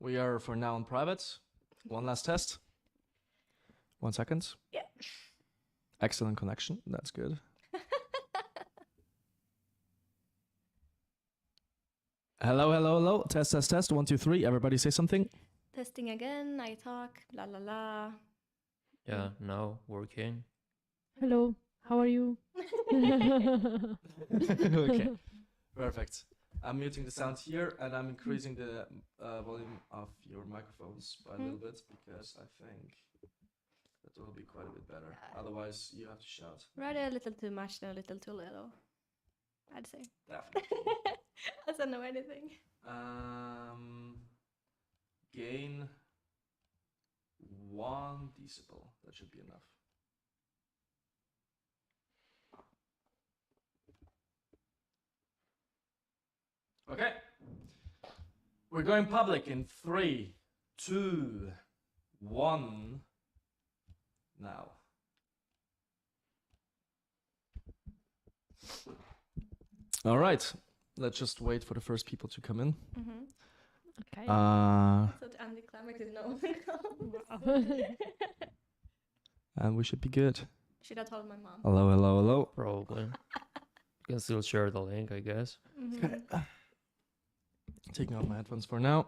We are for now in private. One last test. 1 second. Yeah. Excellent connection. That's good. Hello, hello, hello. Test, test, test. 1, 2, 3. Everybody say something. Testing again, I talk, la la la. Yeah, now working. Hello, how are you? Okay, perfect. I'm muting the sound here and I'm increasing the volume of your microphones by a little bit because I think that will be quite a bit better. Otherwise, you have to shout. Rather a little too much than a little too little, I'd say. Definitely. Doesn't know anything. Gain 1 decibel. That should be enough. Okay. We're going public in 3, 2, 1. Now. All right. Let's just wait for the first people to come in. Mm-hmm. Okay. So the anticlimactic is no. And we should be good. Should I told my mom? Hello, hello, hello. Probably. You can still share the link, I guess. Mm-hmm. Taking off my headphones for now.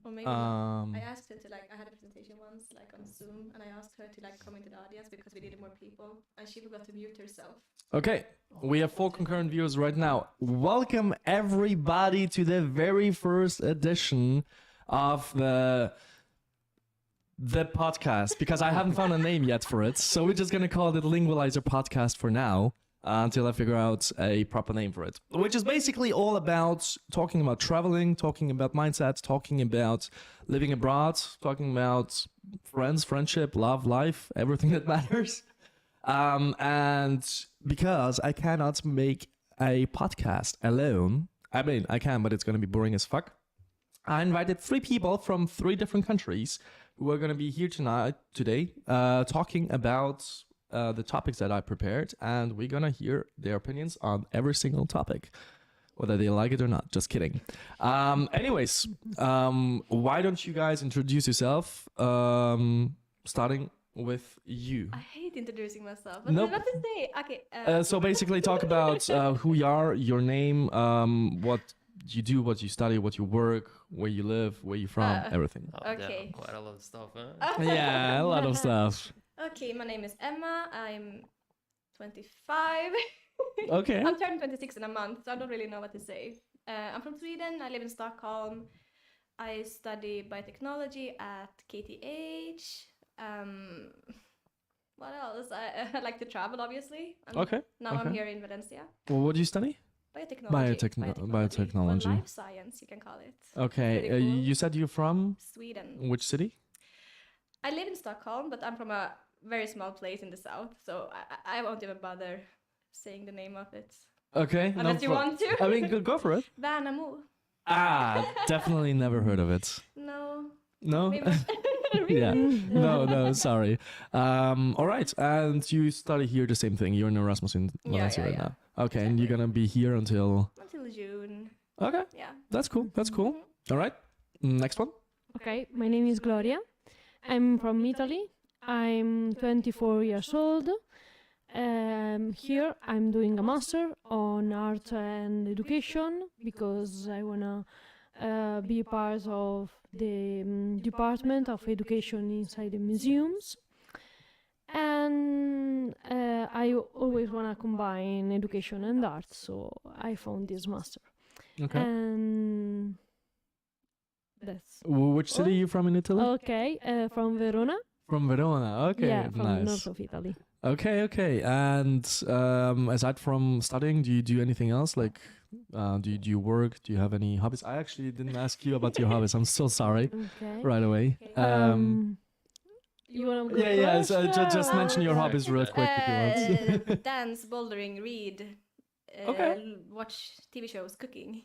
Or maybe I asked her to I had a presentation once on Zoom, and I asked her to come into the audience because we needed more people, and she forgot to mute herself. Okay, we have 4 concurrent viewers right now. Welcome everybody to the very first edition of the podcast, because I haven't found a name yet for it. So we're just gonna call it the Lingualizer Podcast for now. Until I figure out a proper name for it, which is basically all about talking about traveling, talking about mindset, talking about living abroad, talking about friends, friendship, love, life, everything that matters. And because I cannot make a podcast alone, I mean, I can, but it's going to be boring as fuck. I invited 3 people from 3 different countries who are going to be here today, talking about the topics that I prepared, and we're gonna hear their opinions on every single topic, whether they like it or not. Just kidding. Anyways, why don't you guys introduce yourself? Starting with you. I hate introducing myself. But Nope. what to say? Okay. So basically, talk about who you are, your name, what you do, what you study, what you work, where you live, where you're from, everything. Oh, Okay. damn, quite a lot of stuff, huh? Yeah, a lot of stuff. Okay, my name is Emma. I'm 25. Okay. I'm turning 26 in a month, so I don't really know what to say. I'm from Sweden. I live in Stockholm. I study biotechnology at KTH. What else? I like to travel, obviously. Okay. Now I'm okay. here in Valencia. Well, what do you study? Biotechnology. Biotechnology. Or life science, you can call it. Okay. Pretty cool. You said you're from Sweden. which city? I live in Stockholm, but I'm from a very small place in the south, so I won't even bother saying the name of it. Okay. Unless you want to. I mean, go for it. Värnamo. Definitely never heard of it. No. No? Maybe. Yeah. No, sorry. All right. And you study here the same thing. You're in Erasmus in Valencia right now. Okay. And you're going to be here until June. Okay. Yeah. That's cool. All right. Next one. Okay, my name is Gloria. I'm from Italy. I'm 24 years old. Here I'm doing a master on art and education because I wanna be part of the department of education inside the museums. And I always wanna combine education and art, so I found this master. Okay. And that's Which city are you from in Italy? okay. From Verona. From Verona. Okay. Yeah, from nice. north of Italy. Okay. And aside from studying, do you do anything else? Like, do you work? Do you have any hobbies? I actually didn't ask you about your hobbies. I'm so sorry. Okay. Right away. You wanna go Yeah. first? So just mention your hobbies real quick if you want. Dance, bouldering, read. Okay. Watch TV shows, cooking.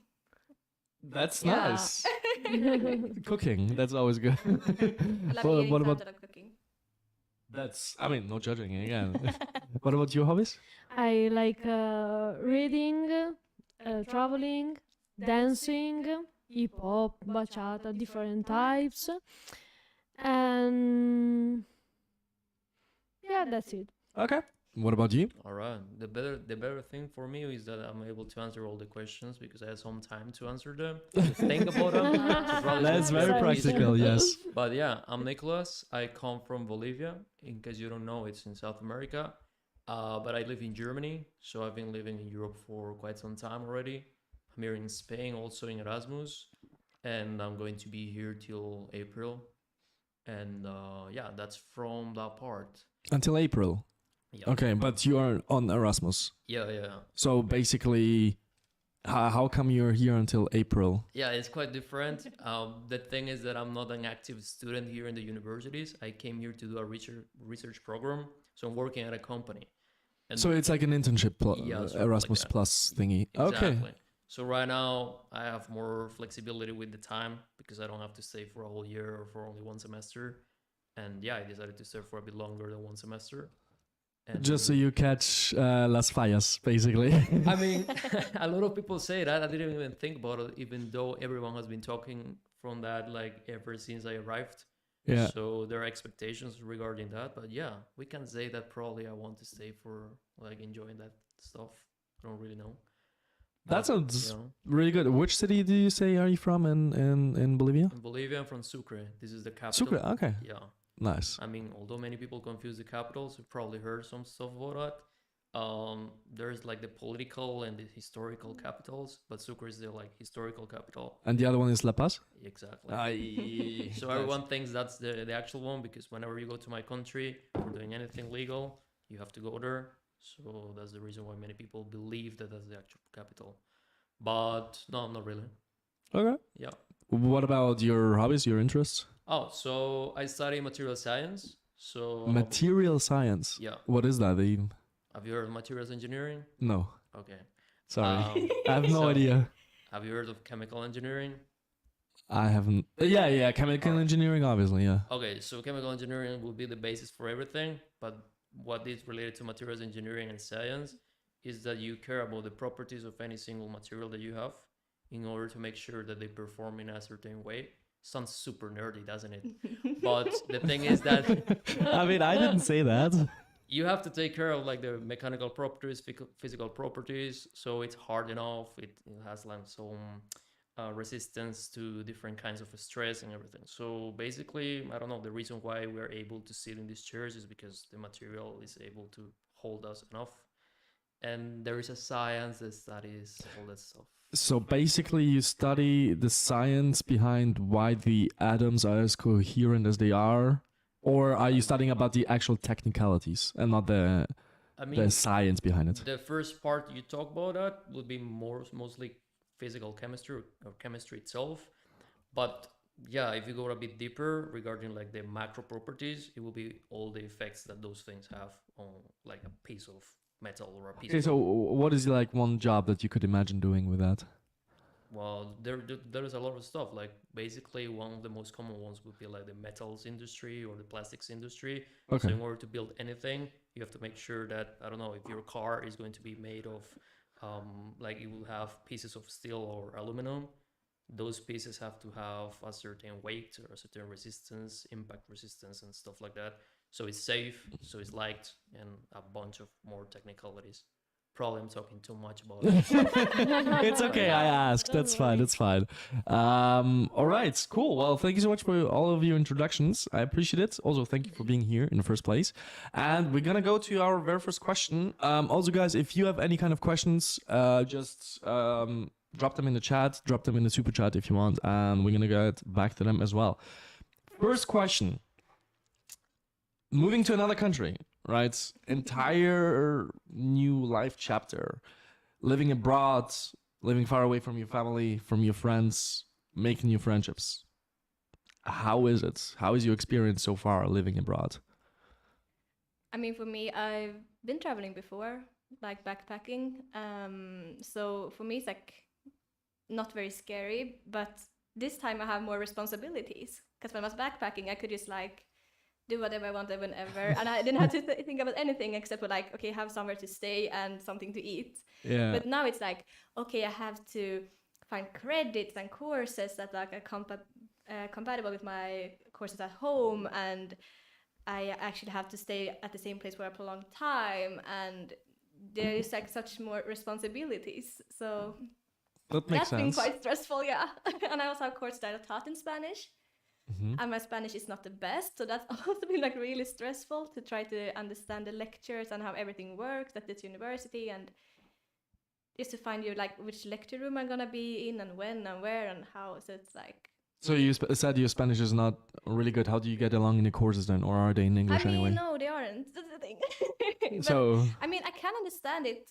That's Yeah. nice. Cooking. That's always good. I love Well, eating what food about- that I'm cooking. That's. I mean, no judging again. What about your hobbies? I like reading, traveling, dancing, hip hop, bachata, different types. And yeah, that's it. Okay. What about you? All right. The better thing for me is that I'm able to answer all the questions because I have some time to answer them, to think about them. So probably That's it's very easier. practical, yes. But yeah, I'm Nicholas. I come from Bolivia. In case you don't know, it's in South America. But I live in Germany, so I've been living in Europe for quite some time already. I'm here in Spain, also in Erasmus, and I'm going to be here till April. And yeah, that's from that part. Until April. Yeah. Okay, but you are on Erasmus. Yeah. So basically, how come you're here until April? Yeah, it's quite different. The thing is that I'm not an active student here in the universities. I came here to do a research program, so I'm working at a company. And So it's like an internship Yeah, sort of like Erasmus that. Plus thingy. exactly. Okay. So right now I have more flexibility with the time because I don't have to stay for a whole year or for only one semester. And yeah, I decided to stay for a bit longer than one semester. And Just so you catch las fallas, basically. I mean, a lot of people say that. I didn't even think about it, even though everyone has been talking from that like ever since I arrived. Yeah. So there are expectations regarding that. But yeah, we can say that probably I want to stay for like enjoying that stuff. I don't really know. That But, sounds you know, really good. Which city do you say are you from in Bolivia? in Bolivia, I'm from Sucre. This is the capital. Sucre. Okay. Yeah. Nice. I mean, although many people confuse the capitals, you've probably heard some stuff about that. There's like the political and the historical capitals, but Sucre is the like historical capital. And the other one is La Paz? Exactly. Aye. So everyone thinks that's the actual one because whenever you go to my country for doing anything legal, you have to go there. So that's the reason why many people believe that that's the actual capital. But no, not really. Okay. Yeah. What about your hobbies, your interests? Oh, so I study material science. So Material science. yeah. What is that even? Have you heard of materials engineering? No. Okay. Sorry. I have no so idea. Have you heard of chemical engineering? I haven't. Yeah. Chemical engineering, obviously, yeah. Okay, so chemical engineering will be the basis for everything, but what is related to materials engineering and science is that you care about the properties of any single material that you have in order to make sure that they perform in a certain way. Sounds super nerdy, doesn't it? But the thing is that I mean, I didn't say that. you have to take care of like the mechanical properties, physical properties, so it's hard enough. It has like some resistance to different kinds of stress and everything. So basically, I don't know, the reason why we're able to sit in these chairs is because the material is able to hold us enough. And there is a science that studies all that stuff. So basically, you study the science behind why the atoms are as coherent as they are, or are you studying about the actual technicalities and not the I the mean, science behind it? the first part you talk about that would be mostly physical chemistry or chemistry itself. But yeah, if you go a bit deeper regarding like the macro properties, it will be all the effects that those things have on like a piece of metal or a piece Okay, of so what is like one job that you could imagine doing with that? well, there is a lot of stuff. Like basically, one of the most common ones would be like the metals industry or the plastics industry. So Okay. in order to build anything, you have to make sure that I don't know if your car is going to be made of, like it will have pieces of steel or aluminum. Those pieces have to have a certain weight or a certain resistance, impact resistance, and stuff like that. So it's safe, so it's light, and a bunch of more technicalities. Probably I'm talking too much about it. It's okay, I asked. That's fine. It's fine. All right, cool. Well, thank you so much for all of your introductions. I appreciate it. Also, thank you for being here in the first place. And we're gonna go to our very first question. Also, guys, if you have any kind of questions, just drop them in the chat, drop them in the super chat if you want, and we're gonna get back to them as well. First question. Moving to another country, right? Entire new life chapter. Living abroad, living far away from your family, from your friends, making new friendships. How is it? How is your experience so far living abroad? I mean, for me, I've been traveling before, like backpacking. So for me, it's like not very scary, but this time I have more responsibilities. Because when I was backpacking, I could just like do whatever I wanted whenever, and I didn't have to think about anything except for like, okay, have somewhere to stay and something to eat. Yeah. But now it's like, okay, I have to find credits and courses that like are compatible with my courses at home, and I actually have to stay at the same place for a prolonged time, and there is like such more responsibilities. So That makes that's been sense. quite stressful, yeah. And I also have courses that are taught in Spanish, Mhm. and my Spanish is not the best, so that's also been like really stressful to try to understand the lectures and how everything works at this university, and just to find you like which lecture room I'm gonna be in and when and where and how. So it's like, So you said your Spanish is not really good. How do you get along in the courses then, or are they in English I mean, anyway? no, they aren't. That's the thing. But, So I mean, I can understand it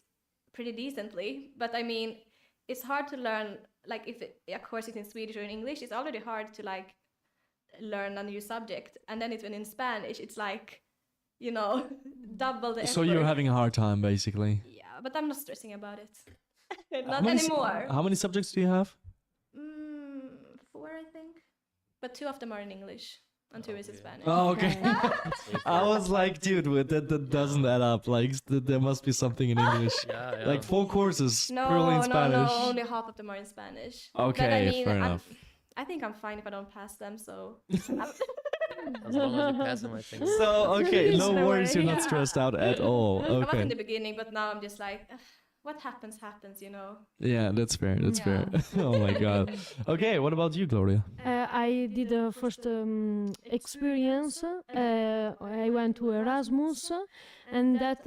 pretty decently, but I mean, it's hard to learn. Like, if a course is in Swedish or in English, it's already hard to like learn a new subject, and then it's when in Spanish, it's like, you know, double the effort. so you're having a hard time basically. Yeah, but I'm not stressing about it. How Not many anymore. How many subjects do you have? 4, I think, but 2 of them are in English and 2 is in Okay. Spanish. Oh, okay. Safer. I was like, dude, that doesn't add up. Like, there must be something in English. Yeah. Like 4 courses No, purely in no, Spanish. no. Only half of them are in Spanish. Okay, but I mean, fair enough. I think I'm fine if I don't pass them. So As long as you pass them, I think. So okay, no No worries. You're worry. not stressed out at all. I was in Okay. the beginning, but now I'm just like, "Ugh, what happens, happens, you know. Yeah, that's fair. That's fair. Oh my god. Okay, what about you, Gloria? I did the first experience. I went to Erasmus, and that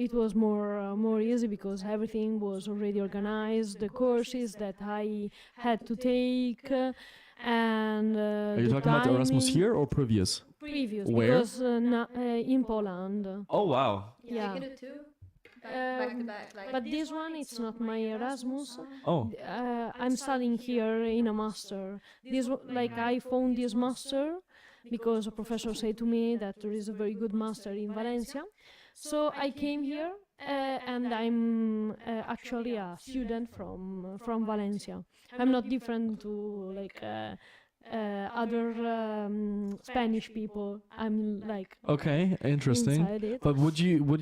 it was more easy because everything was already organized. The courses that I had to take, and Are you the talking about Erasmus timing- here or previous? Previous, Where? because in Poland. Oh wow. Yeah, Yeah. you can do 2 back to Um, back. Like, But this one, it's not my Erasmus. Oh. I'm studying here in a master. Like I found this master because a professor said to me that there is a very good master in Valencia. So I came here, and I'm actually a student from Valencia. I'm not different to like other Spanish people. I'm like Okay, interesting. inside it. But would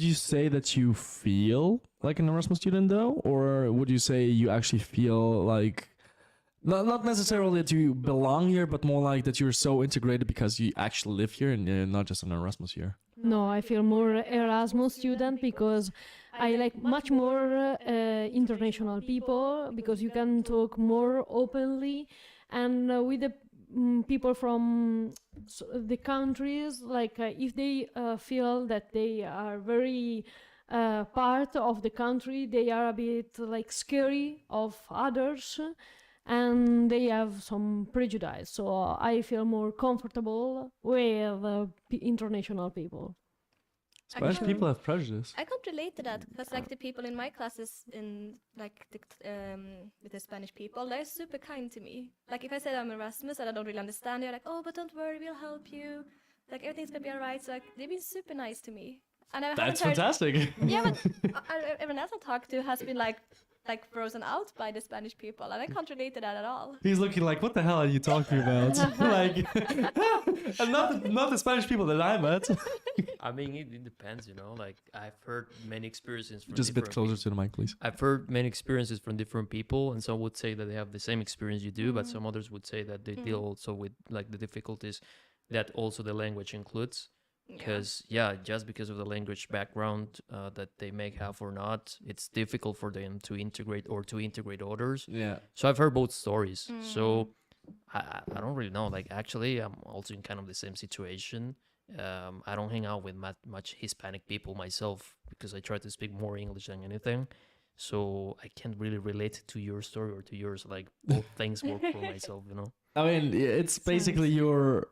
you say that you feel like an Erasmus student though, or would you say you actually feel like not necessarily that you belong here, but more like that you're so integrated because you actually live here and you're not just an Erasmus here? No, I feel more Erasmus student because I like much more international people because you can talk more openly, and with the people from the countries, like if they feel that they are very part of the country, they are a bit like scary of others, and they have some prejudice. So I feel more comfortable with international people. Spanish Actually- people have prejudice. I can't relate to that because like the people in my classes in like with the Spanish people, they're super kind to me. Like if I said I'm Erasmus and I don't really understand, they're like, oh, but don't worry, we'll help you. Like everything's gonna be alright. So like they've been super nice to me. And I haven't That's heard- fantastic. Yeah, but everyone else I talked to has been like frozen out by the Spanish people, and I can't relate to that at all. He's looking like, what the hell are you talking about? Like, and not the Spanish people that I met. I mean, it depends, you know. Like I've heard many experiences from Just a bit different closer to the mic, please. I've heard many experiences from different people, and some would say that they have the same experience you do, but some others would say that they deal also with like the difficulties that also the language includes. Because just because of the language background that they may have or not, it's difficult for them to integrate others. Yeah. So I've heard both stories. So I don't really know. Like actually, I'm also in kind of the same situation. I don't hang out with much Hispanic people myself because I try to speak more English than anything. So I can't really relate to your story or to yours. Like both things work for myself, you know. I mean, it's basically your,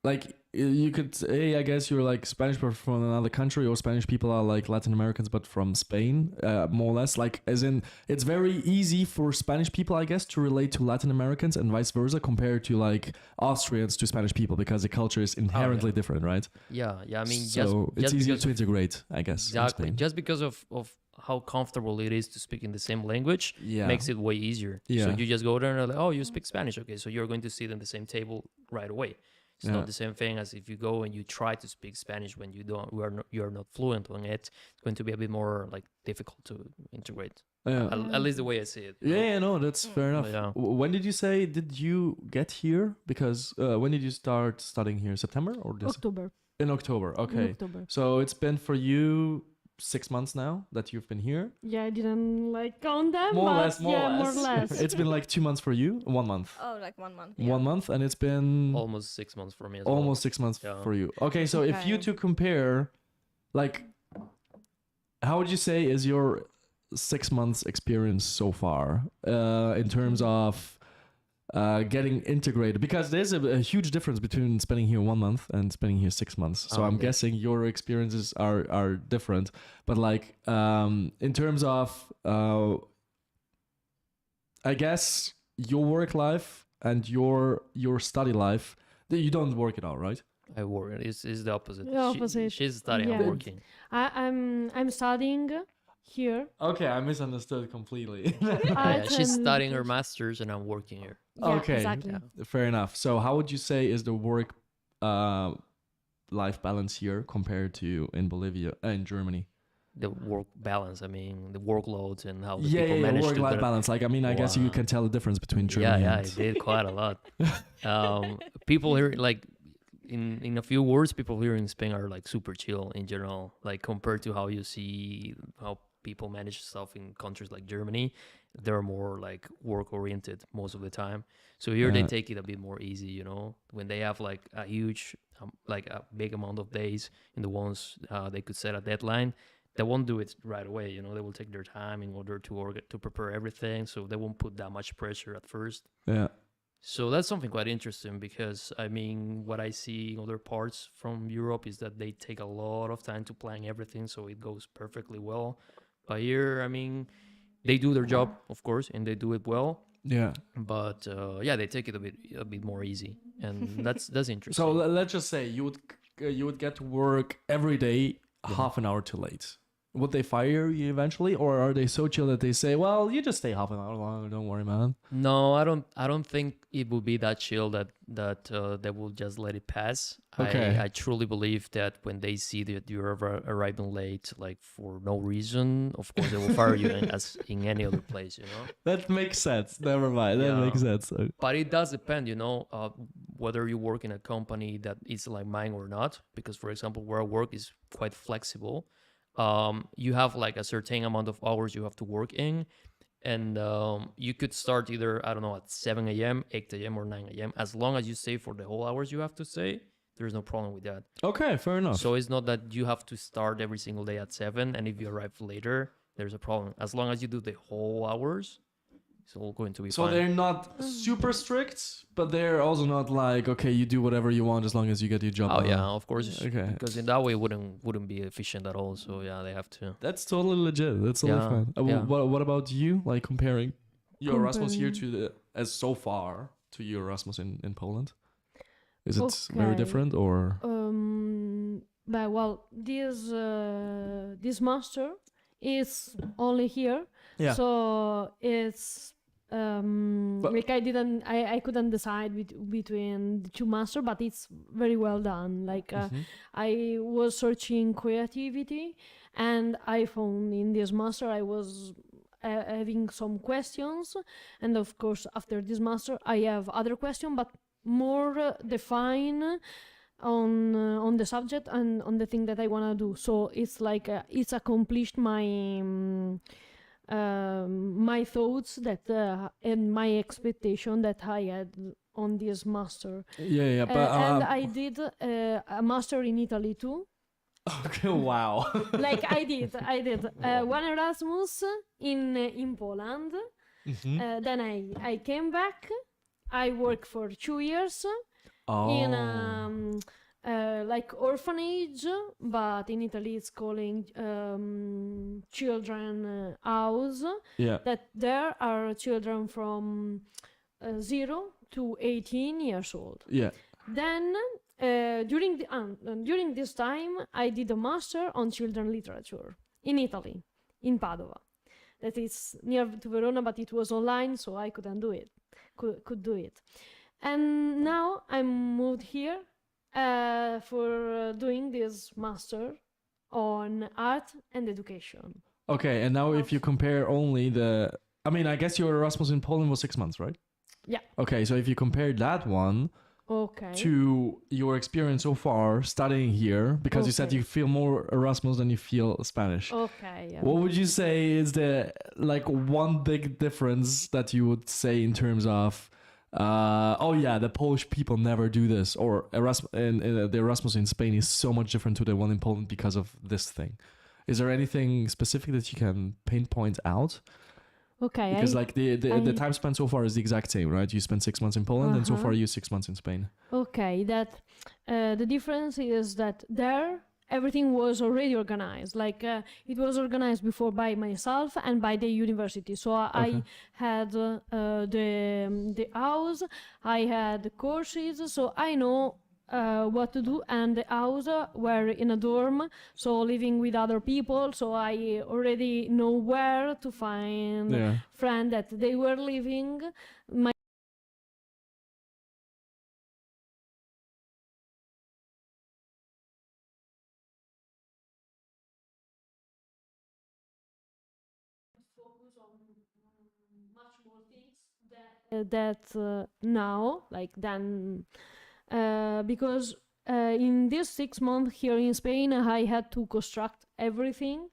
like, you could say, I guess you're like Spanish but from another country, or Spanish people are like Latin Americans but from Spain, more or less. Like, as in, it's very easy for Spanish people, I guess, to relate to Latin Americans and vice versa compared to like Austrians to Spanish people because the culture is inherently different, right? Yeah. I mean, so it's just easier because to integrate, I guess. in exactly Spain. just because of how comfortable it is to speak in the same language Yeah. makes it way easier. So Yeah. you just go there and they're like, oh, you speak Spanish, okay, so you're going to sit in the same table right away. It's Yeah. not the same thing as if you go and you try to speak Spanish when you're not fluent on it. It's going to be a bit more like difficult to integrate. Yeah. At least the way I see it. Yeah, no, that's fair enough. Yeah. When did you say did you get here? Because when did you start studying here? September or this? October. In October. In Okay. October. So it's been for you 6 months now that you've been here. Yeah, I didn't like count them, More or but less, more yeah, or more or less. less. It's been like 2 months for you. 1 month. Oh, like 1 month. 1 month, and it's been Almost 6 months for me as almost 6 months Yeah. for you. Okay, so if you Okay. two compare, like, how would you say is your 6 months experience so far in terms of getting integrated? Because there's a huge difference between spending here 1 month and spending here 6 months. So I'm Yeah. guessing your experiences are different. But like in terms of, I guess your work life and your study life, you don't work it out, right? I work. It's the opposite. The opposite. She's studying. Yeah. I'm working. I'm studying here. Okay, I misunderstood completely. Yeah, Art she's and studying her education. masters, and I'm working here. Yeah, Okay. exactly. Yeah. Fair enough. So how would you say is the work life balance here compared to in Bolivia in Germany? The work balance. I mean, the workloads and how the Yeah, people yeah, manage work to life do- balance. Like, I mean, I guess you Wow. can tell the difference between Yeah, Germany yeah, I and did quite a lot. People here, like, in a few words, people here in Spain are like super chill in general. Like compared to how you see how people manage stuff in countries like Germany, they're more like work oriented most of the time. So here they Yeah. take it a bit more easy, you know. When they have like a huge, like a big amount of days in the ones they could set a deadline, they won't do it right away. You know, they will take their time in order to prepare everything. So they won't put that much pressure at first. yeah. So that's something quite interesting because I mean, what I see in other parts from Europe is that they take a lot of time to plan everything so it goes perfectly well. But here, I mean, they do their job, of course, and they do it well. Yeah. But yeah, they take it a bit more easy, and that's interesting. So let's just say you would get to work every day Yeah. half an hour too late. Would they fire you eventually, or are they so chill that they say, "Well, you just stay half an hour longer. Don't worry, man." No, I don't think it will be that chill that they will just let it pass. Okay. I truly believe that when they see that you're arriving late, like for no reason, of course they will fire you as in any other place, you know. That makes sense. Never mind. That Yeah. makes sense. But it does depend, you know, whether you work in a company that is like mine or not. Because, for example, where I work is quite flexible. You have like a certain amount of hours you have to work in, and you could start either, I don't know, at 7 a.m., 8 a.m., or 9 a.m. As long as you stay for the whole hours you have to stay, there's no problem with that. Okay, fair enough. So it's not that you have to start every single day at 7, and if you arrive later, there's a problem. As long as you do the whole hours, it's all going to be So fine. they're not super strict, but they're also not like, okay, you do whatever you want as long as you get your job Oh done. yeah, of course. Okay. Because in that way, it wouldn't be efficient at all. So yeah, they have to. That's totally legit. That's totally Yeah, fine. yeah. What about you? Like comparing your Erasmus here Comparing- to as so far to your Erasmus in Poland? Is it very Okay. different or? But well, this master is only here, Yeah. so it's But- like I couldn't decide between the two master, but it's very well done. Like Mhm. I was searching creativity, and I found in this master I was having some questions, and of course after this master I have other questions, but more defined on the subject and on the thing that I wanna do. So it's like it's accomplished my thoughts that and my expectation that I had on this master. Yeah, but And I did a master in Italy too. okay, wow. Like I did one Erasmus in Poland. Mhm. Then I came back. I worked for 2 years in like orphanage, but in Italy it's calling children house. Yeah. That there are children from 0 to 18 years old. Yeah. Then during this time, I did a master on children literature in Italy, in Padova. That is near to Verona, but it was online, so I couldn't do it. Could do it. And now I'm moved here for doing this master on art and education. Okay, and now if you compare only I mean, I guess your Erasmus in Poland was 6 months, right? Yeah. Okay, so if you compare that one Okay. to your experience so far studying here, because you said Okay. you feel more Erasmus than you feel Spanish. Okay. Yeah. What would you say is the like one big difference that you would say in terms of oh yeah, the Polish people never do this, or Erasmus the Erasmus in Spain is so much different to the one in Poland because of this thing? Is there anything specific that you can pinpoint out? Okay. Because like the I- time spent so far is the exact same, right? You spent 6 months in Poland, and so Uh-huh. far you 6 months in Spain. Okay, that the difference is that there everything was already organized. Like it was organized before by myself and by the university. So I Okay. had the house, I had the courses, so I know what to do. And the house were in a dorm, so living with other people. So I already know where to find Yeah. friend that they were living. My focus on much more things that now, like than because in this 6 months here in Spain, I had to construct everything,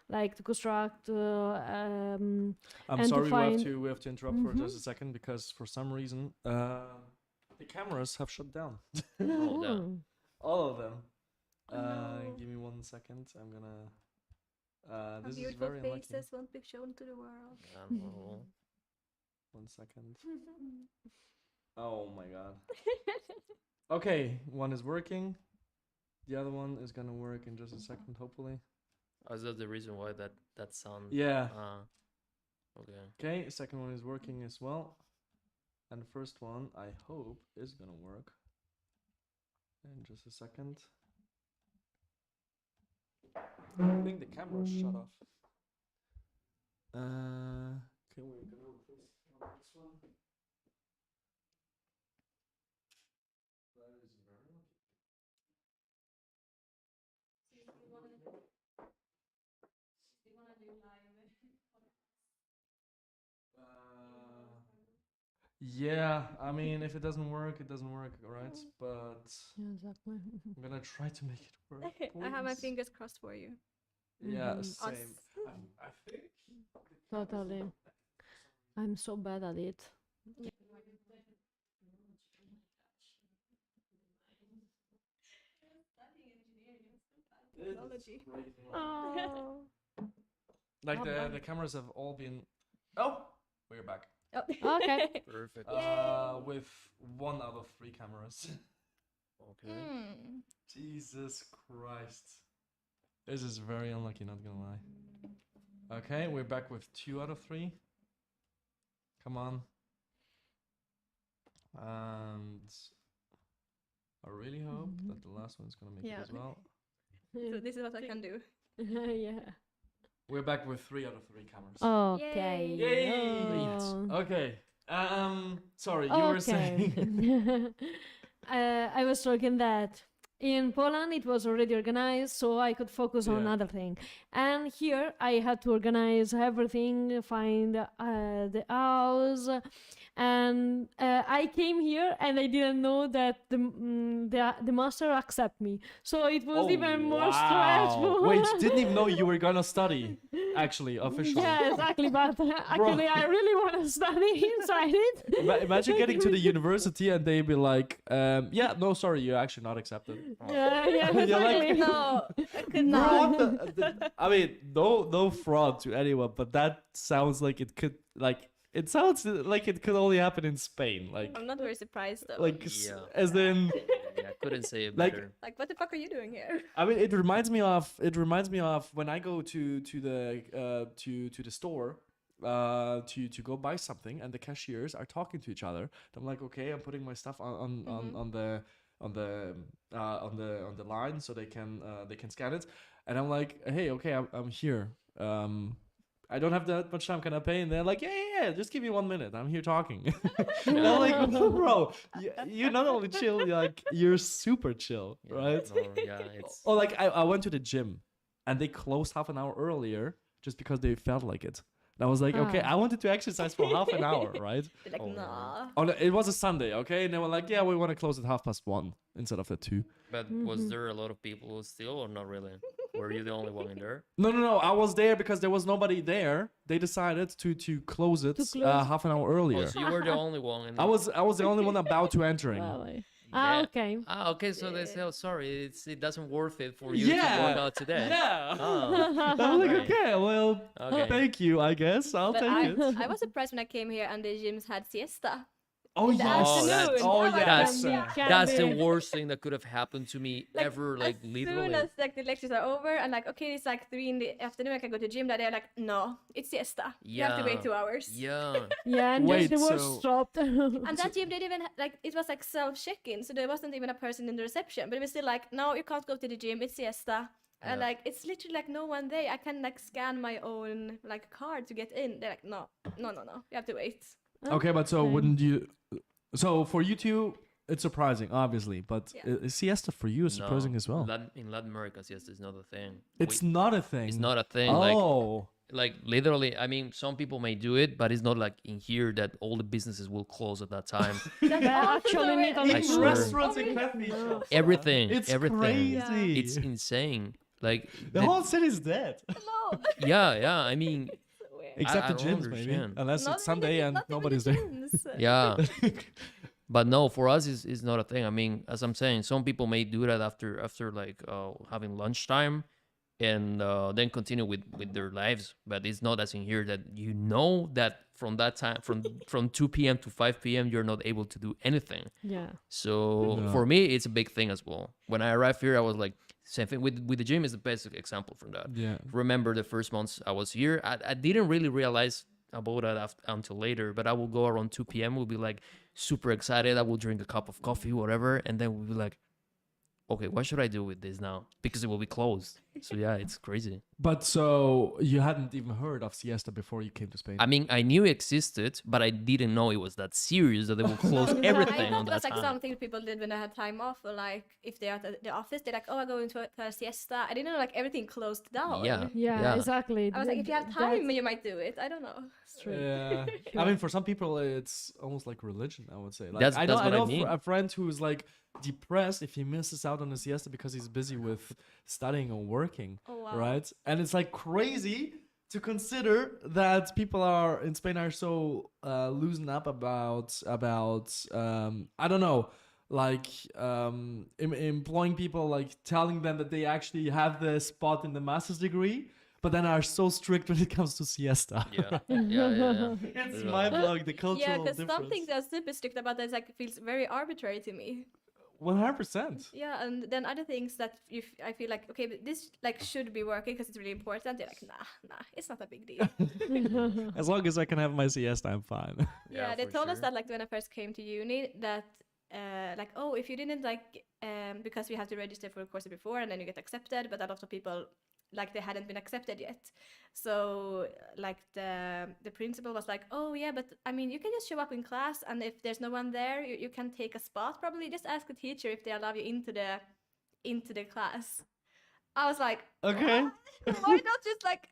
like to construct. I'm And to sorry, find- we have to interrupt for just Mhm. a second because for some reason the cameras have shut down. Oh, yeah. Mm. All of them. Oh, no. Give me 1 second. I'm gonna. Our This is beautiful very unlucky. faces won't be shown to the world. Yeah, no. 1 second. Oh my god. Okay, one is working. The other one is gonna work in just a second, hopefully. Is that the reason why that sound? Yeah. Okay. Okay, second one is working as well. And the first one, I hope, is gonna work. In just a second. I think the camera shut off. Can we go please on this one? That is very yeah, I mean, if it doesn't work, it doesn't work, alright? But Yeah, exactly. I'm gonna try to make it work. I have my please. fingers crossed for you. Yeah, Mhm. same. Us. I think. Totally. I'm so bad at it. Technology. Oh. Like Bye-bye. the cameras have all been. Oh, we're back. Oh. Okay. Perfect. With 1 out of 3 cameras. Okay. Hmm. Jesus Christ. This is very unlucky, not gonna lie. Okay, we're back with 2 out of 3. Come on. And I really hope that the last one's gonna make Yeah. it as well. So this is what I can do. Yeah. We're back with 3 out of 3 cameras. Okay. Yay! Oh. Okay. Sorry, you were saying. I was talking that in Poland it was already organized, so I could focus on Yeah. other thing. And here I had to organize everything, find the house, and I came here and I didn't know that the master accept me. So it was even more stressful. Wait, you didn't even know you were gonna study, actually, officially. Yeah, exactly. But actually, I really want to study inside it. Imagine getting to the university and they be like, yeah, no, sorry, you're actually not accepted. Yeah, You're like, exactly. No, I could Bro, not. what I mean, no fraud to anyone, but that sounds like it could, like, it sounds like it could only happen in Spain, like, I'm not very surprised though. like, Yeah. as in, Yeah, I couldn't say it Like- better. Like, what the fuck are you doing here? I mean, it reminds me of when I go to the store to go buy something, and the cashiers are talking to each other. I'm like, okay, I'm putting my stuff on the line so they can scan it, and I'm like, hey, okay, I'm here. I don't have that much time. Can I pay? And they're like, yeah, just give me 1 minute. I'm here talking. And I'm like, bro, you're not only chill, you're super chill, Yeah, right? No, yeah, it's Or like I went to the gym and they closed half an hour earlier just because they felt like it. And I was like, okay, I wanted to exercise for half an hour, right? They're like, Oh, yeah. nah. Oh, no, it was a Sunday, okay? And they were like, yeah, we want to close at 1:30 instead of at 2. But was there a lot of people still, or not really? Were you the only one in there? No. I was there because there was nobody there. They decided to close it close. half an hour Oh, earlier. so you were the only one. I was the only one about to entering. Yeah. Okay. Ah, okay. So they say, oh, sorry, it doesn't worth it for you to Yeah. work out today. Yeah. Oh. I was like, Right. okay, well, Okay. thank you, I guess. I'll But take it. I was surprised when I came here and the gyms had siesta. Oh, in the yes. afternoon. Oh, my yes. God, Can That's be. the worst thing that could have happened to me Like, ever. Like as soon literally. as like the lectures are over and like okay it's like 3 in the afternoon I can go to gym, that they're like no, it's siesta, you have to wait Yeah. 2 hours. Yeah. Yeah, and Wait, just the word so- stopped. And that gym didn't even like it was like self check-in, so there wasn't even a person in the reception, but it was still like no, you can't go to the gym, it's siesta. And Yeah. like it's literally like no one there, I can like scan my own like card to get in. They're like no, you have to wait. Okay, but so wouldn't you... So for you two, it's surprising, obviously, but Yeah. siesta for you is surprising No, as well. In Latin America, siesta is not a thing. It's not a thing. It's not a thing. Oh. Like literally, I mean, some people may do it, but it's not like in here that all the businesses will close at that time. That's Yeah, actually, also in Italy, I In swear. restaurants and coffee shops. Everything. It's everything. crazy. It's insane. Like The whole city's dead. no. yeah. I mean, So weird. Except I the don't gyms, maybe. understand. Unless Not it's Sunday even- and not even the nobody's there. gyms. yeah. But no, for us, it's not a thing. I mean, as I'm saying, some people may do that after like having lunchtime, and then continue with their lives. But it's not as in here that you know that from that time from 2 p.m. to 5 p.m. you're not able to do anything. Yeah. So Yeah. for me, it's a big thing as well. When I arrived here, I was like, same thing with the gym is the best example from that. Yeah. Remember the first months I was here, I didn't really realize about that until later, but I will go around 2 p.m. We'll be like super excited. I will drink a cup of coffee, whatever, and then we'll be like, okay, what should I do with this now? Because it will be closed. So yeah, it's crazy. But so you hadn't even heard of siesta before you came to Spain? I mean, I knew it existed, but I didn't know it was that serious that they will close I everything thought on it that was like time. something people did when they had time off, or like if they're at the office, they're like, oh, I go into a siesta. I didn't know like everything closed down. Yeah. Yeah, exactly. I was like, if you have time, you might do it. I don't know. Yeah. I mean, for some people, it's almost like religion, I would say. Like, That's I know, what I I know mean. a friend who's like depressed if he misses out on a siesta because he's busy with studying or working, Oh wow. right? And it's like crazy to consider that people are in Spain are so loosened up about I don't know, like employing people, like telling them that they actually have the spot in the master's degree, but then are so strict when it comes to siesta. Yeah. It's Yeah. mind-blowing, the Yeah, cultural because some difference. things are super strict about that like feels very arbitrary to me. 100%. Yeah, and then other things that I feel like okay, but this like should be working because it's really important. They're like, nah, it's not a big deal. As long as I can have my siesta, I'm fine. Yeah, Yeah, they for told us sure. that like when I first came to uni that like oh, if you didn't like because we have to register for a course before and then you get accepted, but a lot of people like they hadn't been accepted yet. So like the principal was like, oh yeah, but I mean you can just show up in class, and if there's no one there, you can take a spot. Probably just ask the teacher if they allow you into the class. I was like, Okay. "What? Why not just like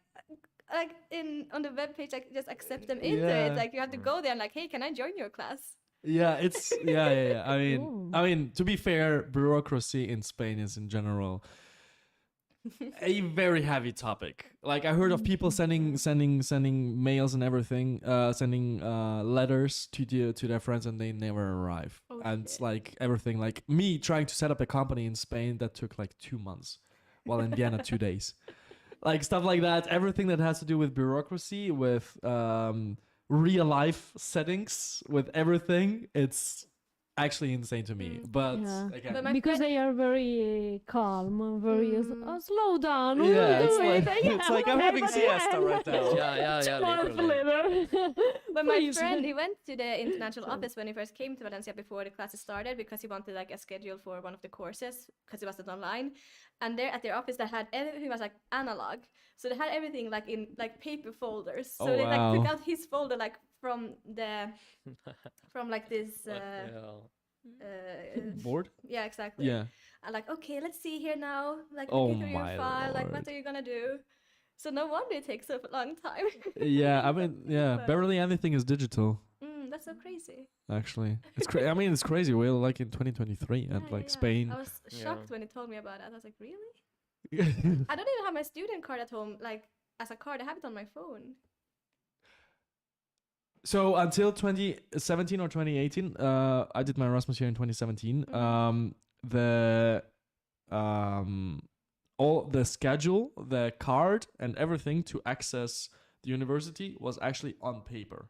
in on the webpage like just accept them into Yeah. it? Like you have to go there and like, hey, can I join your class? Yeah, it's yeah. Ooh. I mean, to be fair, bureaucracy in Spain is in general a very heavy topic. Like I heard of people sending mails and everything, sending letters to their friends, and they never arrive. Oh, and it's shit. like everything, like me trying to set up a company in Spain that took like 2 months, while in Vienna 2 days. Like stuff like that. Everything that has to do with bureaucracy, with real life settings, with everything, it's actually insane to me. But Yeah. again, But my Because friend- they are very calm, very slow down. Yeah, we'll it's do like- it. it's like, I'm okay, having but siesta when? right now. Yeah, Two months literally. later. But my Please. friend, he went to the international office when he first came to Valencia before the classes started because he wanted like a schedule for one of the courses because it wasn't online. And there at their office, they had everything was like analog, so they had everything like in like paper folders. So Oh, they like took wow. out his folder like from like this. bored? Yeah, exactly. Yeah. And like, okay, let's see here now. Like, Oh looking through your my file. Like, lord. what are you gonna do? So no wonder it takes so long time. Yeah, I mean, yeah, But- barely anything is digital. That's so crazy. Actually, it's I mean, it's crazy. We're like in 2023, and Yeah, like yeah. Spain. I was Yeah. shocked when he told me about that. I was like, really? I don't even have my student card at home, like as a card. I have it on my phone. So until 2017 or 2018, I did my Erasmus year in 2017. The all the schedule, the card, and everything to access the university was actually on paper.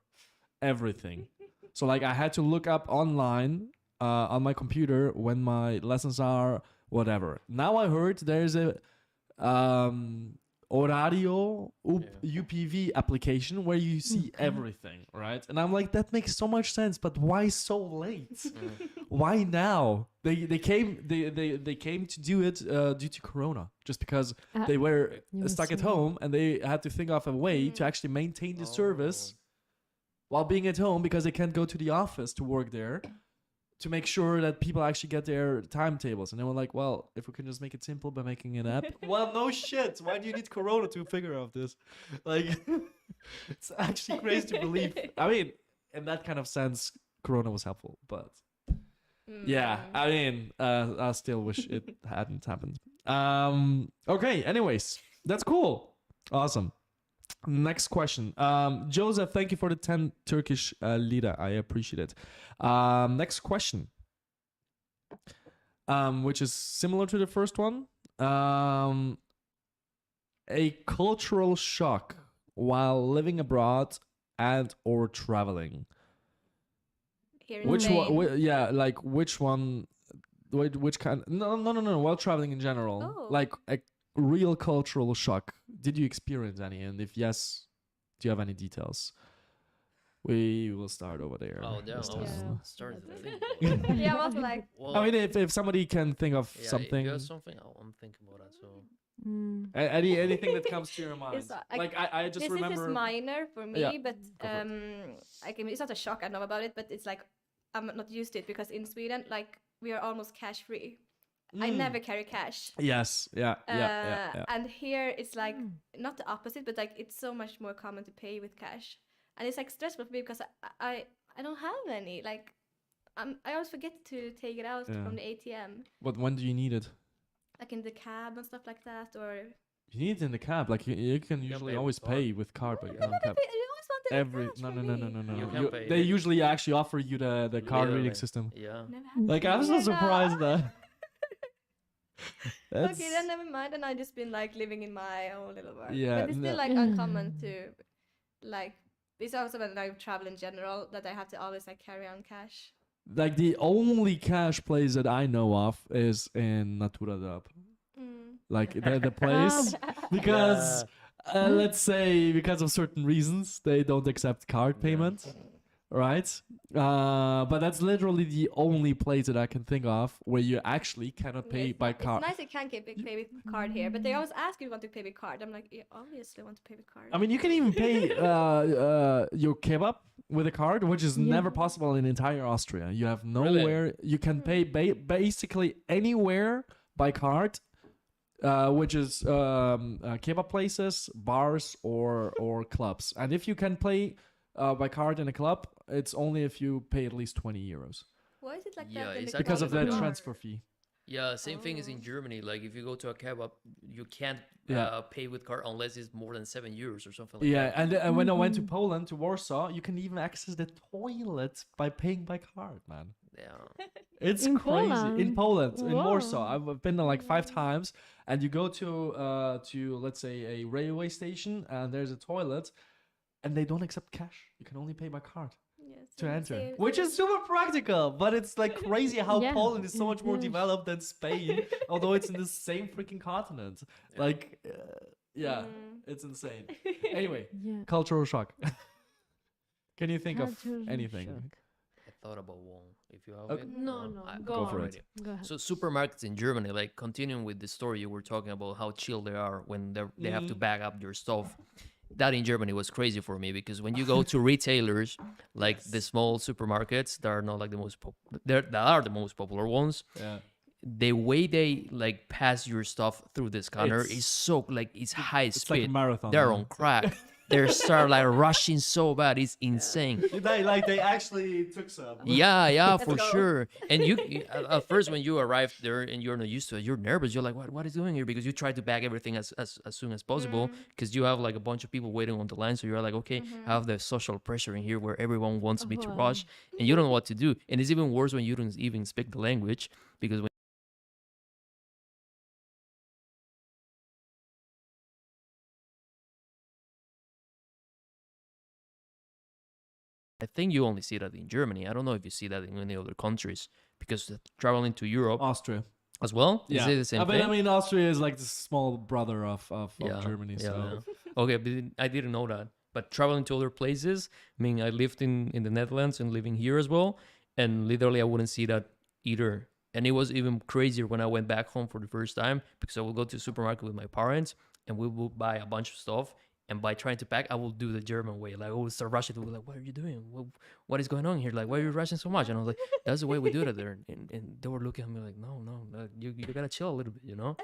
Everything. So like I had to look up online on my computer when my lessons are, whatever. Now I heard there's a Horario UPV application where you see everything, right? And I'm like, that makes so much sense, but why so late? Why now? They came to do it due to Corona, just because they were stuck at home and they had to think of a way to actually maintain the service while being at home, because they can't go to the office to work there, to make sure that people actually get their timetables. And they were like, well, if we can just make it simple by making an app. Well, no shit. Why do you need Corona to figure out this? Like, it's actually crazy to believe. I mean, in that kind of sense, Corona was helpful. But yeah, I mean, I still wish it hadn't happened. Okay, anyways, that's cool. Awesome. Next question. Joseph, thank you for the 10 Turkish lira. I appreciate it. Next question, which is similar to the first one. A cultural shock while living abroad and or traveling. Here in Which Spain. one? Yeah, like which one? Which kind? No. While traveling in general, Oh. like a real cultural shock. Did you experience any? And if yes, do you have any details? We will start over there. Oh, yeah. this I was time. starting to think. Yeah, I was like, Well, I mean, if somebody can think of yeah, something, If you have something, I'm thinking about that. So anything that comes to your mind. It's, Like I just this remember. is minor for me, Yeah, but go for it's not a shock. I know about it, but it's like I'm not used to it because in Sweden, like we are almost cash free. I Mm. never carry cash. Yes. Yeah. And here it's like not the opposite, but like it's so much more common to pay with cash, and it's like stressful for me because I don't have any. Like I always forget to take it out Yeah. from the ATM, But when do you need it? like in the cab and stuff like that, or You need it in the cab. Like you can can usually pay always with card. pay with card, but you you can don't never have pay. You always want it in every. cash No. for me. You can pay They it. usually actually offer you the card reading Literally. system. yeah. Never happened Like to I'm me so now. surprised that. Okay, then never mind. And I just been like living in my own little world. Yeah, but it's still no. like uncommon to like. It's also when I travel in general that I have to always like carry on cash. Like the only cash place that I know of is in Natura Dub. Like the place, because let's say because of certain reasons they don't accept card payment, right? But that's literally the only place that I can think of where you actually cannot pay by card. It's nice you can pay with card here, but they always ask you want to pay with card. I'm like, yeah, obviously I want to pay with card. I mean, you can even pay your kebab with a card, which is never possible in entire Austria. You have nowhere you can pay basically anywhere by card, which is kebab places, bars, or clubs. And if you can pay by card in a club, it's only if you pay at least 20 euros Why is it like Yeah, that? in it's the because of actually the Yeah. transfer fee. Yeah, same thing is in Oh. Germany. Like if you go to a kebab, you can't pay with card unless it's more than €7 or something like Yeah, that. and when I went to Poland, to Warsaw, you can even access the toilet by paying by card, man. Yeah. It's In crazy. In Poland? Poland, in Wow. Warsaw, I've been there like 5 times, and you go to let's say a railway station, and there's a toilet, and they don't accept cash. You can only pay by card Yes, to yeah, enter, same- which is super practical. But it's like crazy how Yeah, Poland is so much more it is. developed than Spain, although it's in the same freaking continent. Like, yeah, it's insane. Anyway, Yeah. cultural shock. Can you think of Cultural anything? shock. I thought about one. If you have Okay. it. No, Go go for on. it. Go ahead. So supermarkets in Germany, like continuing with the story you were talking about, how chill they are when they have to bag up their stuff. That in Germany was crazy for me because when you go to retailers, like the small supermarkets that are not like the most that are the most popular ones, Yeah. the way they like pass your stuff through the scanner It's- is so like it's high It's like a speed. marathon. They're man. on crack. They start like rushing so bad. It's insane. They actually took some. Yeah, for go. sure. And at first when you arrive there and you're not used to it, you're nervous. You're like, what is doing here? Because you try to bag everything as soon as possible because you have like a bunch of people waiting on the line. So you're like, okay, I have the social pressure in here where everyone wants me to Wow. rush, and you don't know what to do. And it's even worse when you don't even speak the language because when I think you only see that in Germany. I don't know if you see that in any other countries because traveling to Europe Austria. as well. Yeah. Is it the same But thing? I mean, Austria is like the small brother of Germany. Yeah, So yeah. Okay, but I didn't know that. But traveling to other places, I mean, I lived in the Netherlands and living here as well, and literally I wouldn't see that either. And it was even crazier when I went back home for the first time because I would go to the supermarket with my parents and we would buy a bunch of stuff. And by trying to pack, I will do the German way. Like, I would start rushing. Like, what are you doing? What is going on here? Like, why are you rushing so much? And I was like, that's the way we do it there. And they were looking at me like, no, you gotta chill a little bit, you know?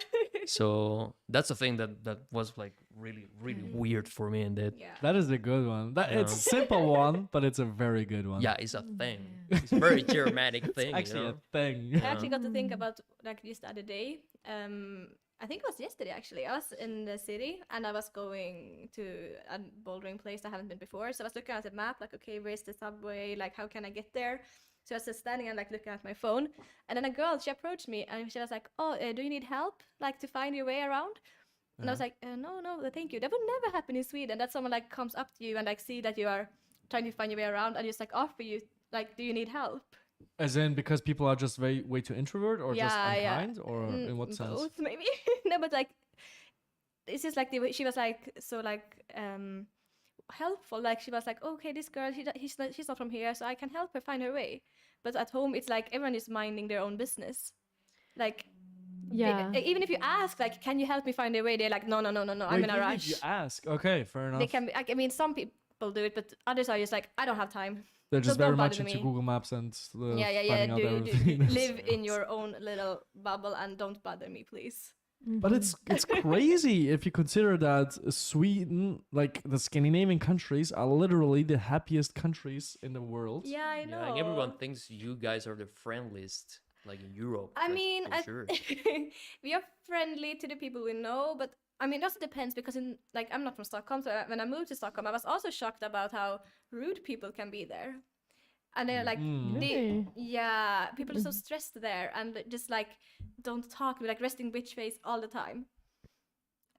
So that's the thing that was like really, really weird for me. And that, Yeah. that is a good one. It's a simple one, but it's a very good one. yeah, it's a thing. It's a very Germanic thing, Actually you a know? thing. I actually got to think about like this the other day. I think it was yesterday actually. I was in the city and I was going to a bouldering place I haven't been before. So I was looking at the map, like, okay, where's the subway? Like, how can I get there? So I was just standing and like looking at my phone. And then a girl, she approached me and she was like, oh, do you need help? Like to find your way around? And I was like, no, thank you. That would never happen in Sweden. That someone like comes up to you and like see that you are trying to find your way around and just like offer you, like, do you need help? As in because people are just way too introvert or just Yeah, yeah. unkind or in what sense? Both maybe. No, but like it's just like the way she was like so like helpful. Like she was like, okay, this girl, she's not from here, so I can help her find her way. But at home, it's like everyone is minding their own business. Like, Yeah. even if you ask, like, can you help me find their way? They're like, no, I'm in a Wait, rush. If you ask, okay, fair enough. They can be. I mean, some people do it, but others are just like, I don't have time. They're just so don't very much bother into me. Google Maps and Yeah. finding out everything. Live in your own little bubble and don't bother me, please. But it's crazy if you consider that Sweden, like the Scandinavian countries, are literally the happiest countries in the world. Yeah, I know. Yeah, and everyone thinks you guys are the friendliest, like in Europe. I that's mean, for sure. we are friendly to the people we know, but I mean, it also depends because I'm not from Stockholm, so when I moved to Stockholm, I was also shocked about how rude people can be there. And they're like, Really? people are so stressed there and just like don't talk, like resting bitch face all the time.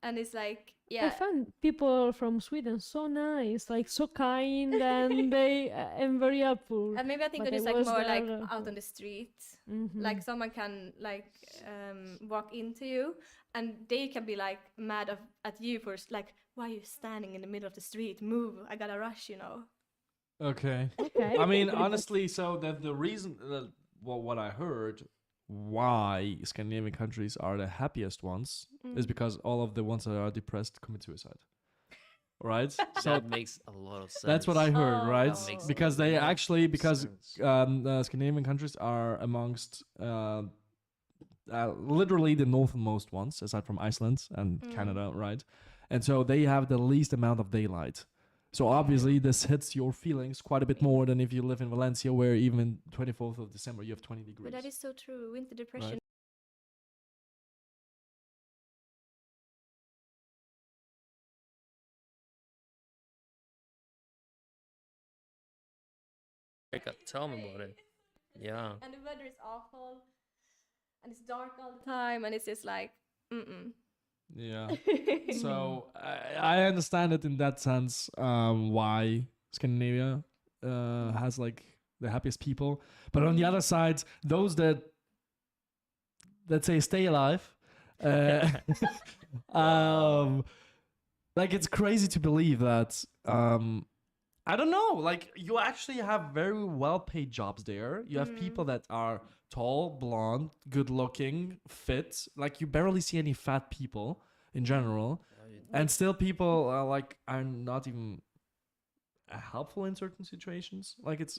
And it's like, I yeah, find people from Sweden so nice, like so kind, and they and very helpful. and maybe I think But that it's I like was more like there, out on the street. Mhm. Like someone can like walk into you and they can be like mad at you for like, why are you standing in the middle of the street? Move, I gotta rush, you know. Okay. Okay. I mean, honestly, so that the reason, what I heard, why Scandinavian countries are the happiest ones is because all of the ones that are depressed commit suicide. Right? So That makes a lot of sense. that's what I heard, Oh. right? That makes Because they actually, because sense. Scandinavian countries are amongst literally the northernmost ones, aside from Iceland and Canada, right? And so they have the least amount of daylight. So obviously this hits your feelings quite a bit more than if you live in Valencia, where even 24th of December you have 20 degrees. But that is so true. Winter depression. Right. Erica, tell me about it. Yeah. And the weather is awful. And it's dark all the time. And it's just like, Yeah. So I understand it in that sense, why Scandinavia has like the happiest people. But on the other side, those that, let's say, stay alive, like it's crazy to believe that, I don't know, like you actually have very well paid jobs there. You have people that are tall, blonde, good looking, fit. Like you barely see any fat people in general. And still people are not even helpful in certain situations. Like it's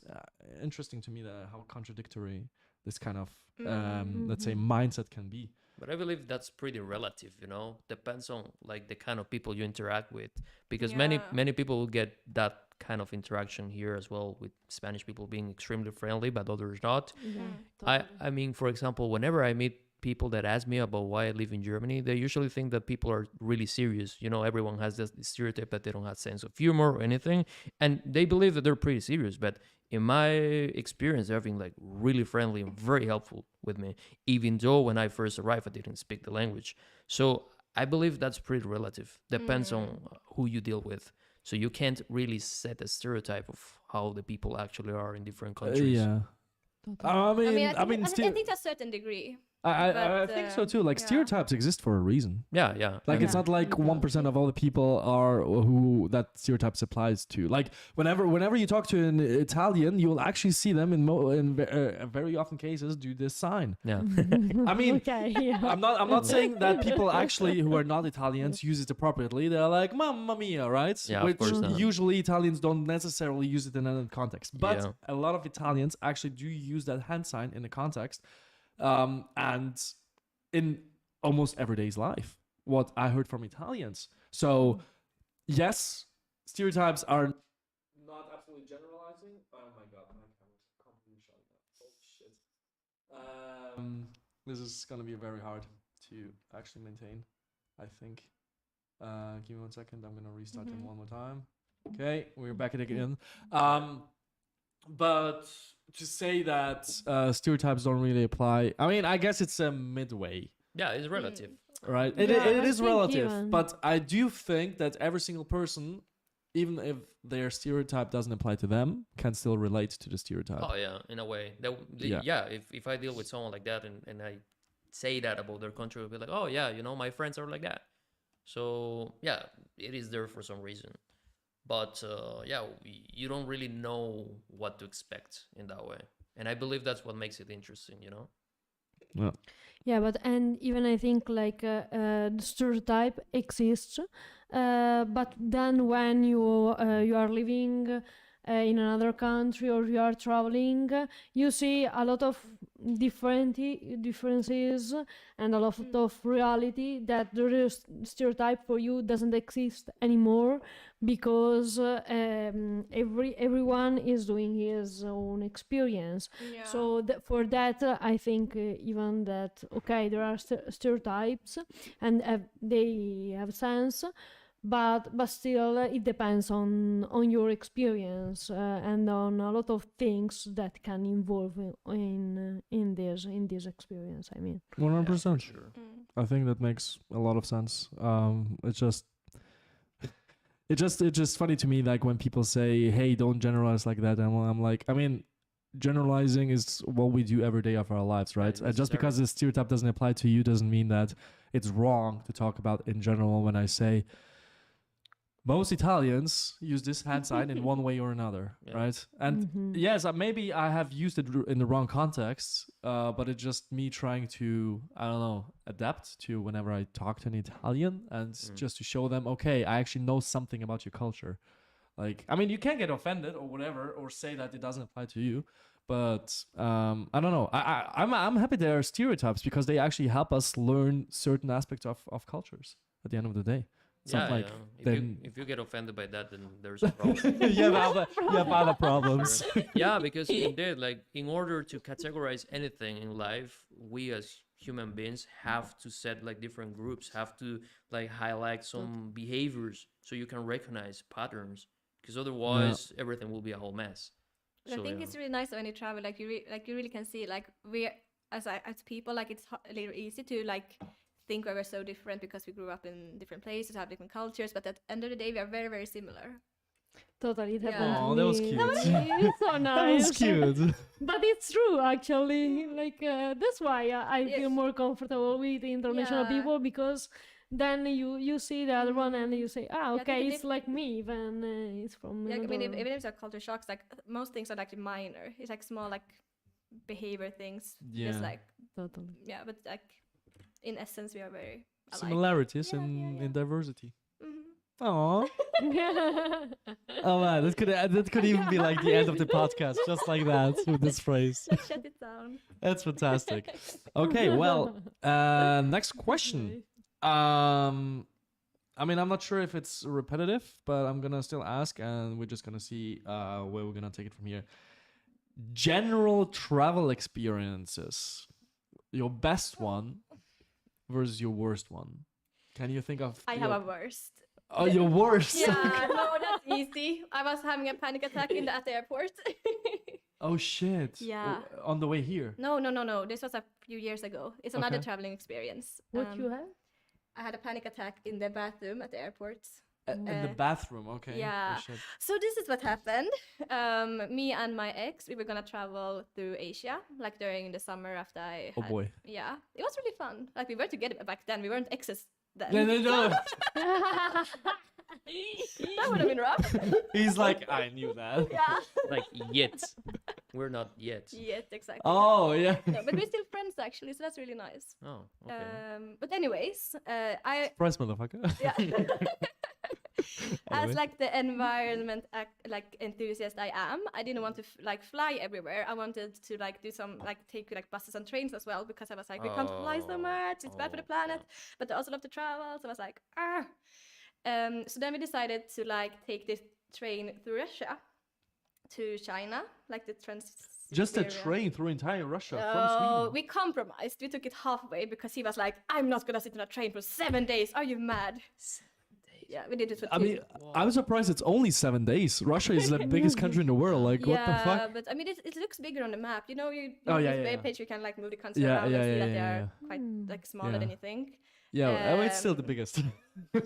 interesting to me that how contradictory this kind of Mm. let's say mindset can be. But I believe that's pretty relative, you know. Depends on like the kind of people you interact with, because many Yeah. many people will get that kind of interaction here as well, with Spanish people being extremely friendly, but others not. Yeah, I totally. I mean, for example, whenever I meet people that ask me about why I live in Germany, they usually think that people are really serious. You know, everyone has this stereotype that they don't have sense of humor or anything, and they believe that they're pretty serious. But in my experience, they've been like really friendly and very helpful with me, even though when I first arrived, I didn't speak the language. So I believe that's pretty relative. Depends on who you deal with. So you can't really set a stereotype of how the people actually are in different countries. Yeah. Totally. I mean, I still, think to a certain degree. I but, think so too. Like yeah. stereotypes exist for a reason. Yeah, yeah. Like and- it's not like Yeah. 1% of all the people are who that stereotypes applies to. Like whenever you talk to an Italian, you'll actually see them in very often cases do this sign. yeah. I mean, okay, yeah. I'm not saying that people actually who are not Italians use it appropriately. They're like mamma mia, right? Yeah, of Which course not. usually Italians don't necessarily use it in another context. But Yeah. a lot of Italians actually do use that hand sign in a context. And in almost everyday's life, what I heard from Italians. So yes, stereotypes are not absolutely generalizing. Oh my god, my camera's completely shut down. Oh shit. This is gonna be very hard to actually maintain, I think. Give me 1 second. I'm gonna restart them one more time. Okay, we're back at it again. But to say that stereotypes don't really apply, I mean, I guess it's a midway, Yeah, it's relative. right? Yeah, It I is think relative, even- but I do think that every single person, even if their stereotype doesn't apply to them, can still relate to the stereotype. Oh yeah, in a way. Yeah. Yeah. If I deal with someone like that and I say that about their country, I'll be like, oh yeah, you know, my friends are like that. So yeah, it is there for some reason. But yeah, you don't really know what to expect in that way, and I believe that's what makes it interesting. You know. Yeah. Yeah, but and even I think like the stereotype exists, but then when you are living in another country or you are traveling, you see a lot of differences and a lot of reality that the stereotype for you doesn't exist anymore because everyone is doing his own experience. Yeah. So for that, I think even that okay, there are stereotypes and they have sense, but still it depends on your experience and on a lot of things that can involve in this experience. I mean, 100%. Sure. I think that makes a lot of sense. It's just funny to me, like when people say, "Hey, don't generalize like that," and I'm like, I mean, generalizing is what we do every day of our lives, right? Right, Just because the stereotype doesn't apply to you doesn't mean that it's wrong to talk about in general. When I say most Italians use this hand sign in one way or another, Yeah. right? And yes, maybe I have used it in the wrong context, but it's just me trying to, I don't know, adapt to whenever I talk to an Italian and just to show them, okay, I actually know something about your culture. Like, I mean, you can get offended or whatever, or say that it doesn't apply to you, but I don't know. I'm happy there are stereotypes because they actually help us learn certain aspects of cultures at the end of the day. It's not like then If you get offended by that, then there's a problem. you have other problems. Yeah, because indeed, like in order to categorize anything in life, we as human beings have to set like different groups, have to like highlight some behaviors so you can recognize patterns, because otherwise everything will be a whole mess. But I think it's really nice when you travel, like you really can see, like we as people, like it's a little easy to like think we were so different because we grew up in different places, have different cultures, but at the end of the day we are very, very similar. totally, it Yeah. happened to Aw, that was me. cute. It's so nice. That was cute. But it's true, actually. Like that's why I Yeah. feel more comfortable with international Yeah. people because then you see the other one and you say, I think okay, it it's like me, even it's from. Yeah, I mean, another- even if it's a culture shocks, like most things are like minor. It's like small like behavior things. Yeah. Just like Totally. yeah, but like in essence we are very alike. Similarities Yeah, in yeah, yeah. in diversity. Mhm. Oh. Oh man, that could even be like the end of the podcast, just like that with this phrase. Let's shut it down. That's fantastic. Okay, well, next question. I mean, I'm not sure if it's repetitive, but I'm gonna still ask, and we're just gonna see where we're gonna take it from here. General travel experiences. Your best one versus your worst one. Can you think of? I have a worst. Oh, your worst. Yeah, no, that's easy. I was having a panic attack at the airport. Oh shit. Yeah. On the way here. No. This was a few years ago. It's another Okay. traveling experience. What you have? I had a panic attack in the bathroom at the airport. In the bathroom. Okay. yeah. Oh, shit. So this is what happened. Me and my ex, we were gonna travel through Asia, like during the summer after I Oh had, boy. Yeah, it was really fun. Like we were together back then. We weren't exes then. No. That would have been rough. He's like, I knew that. Yeah. Like yet. We're not yet. Yes, exactly. Oh yeah. No, but we're still friends actually, so that's really nice. Oh, okay. But anyways, I Surprise, motherfucker. yeah. Anyway. As like the environment like enthusiast I am, I didn't want to like fly everywhere. I wanted to like do some like take like buses and trains as well because I was like we can't fly so much. It's bad for the planet, but I also love to travel. So I was like ah. So then we decided to like take this train through Russia to China, like the Just a Trans-Siberian. train through entire Russia from Oh, Sweden. we compromised. We took it halfway because he was like, "I'm not gonna sit on a train for 7 days. Are you mad?" Yeah, we did it for I 2. mean, I'm surprised it's only 7 days. Russia is the biggest country in the world. Like, what the fuck? But I mean, it looks bigger on the map. You know, Oh, on yeah, this yeah, web page you can like move the country Yeah, around yeah, and see yeah, that they yeah, are quite like smaller Yeah. than you think. Yeah, it's still the biggest.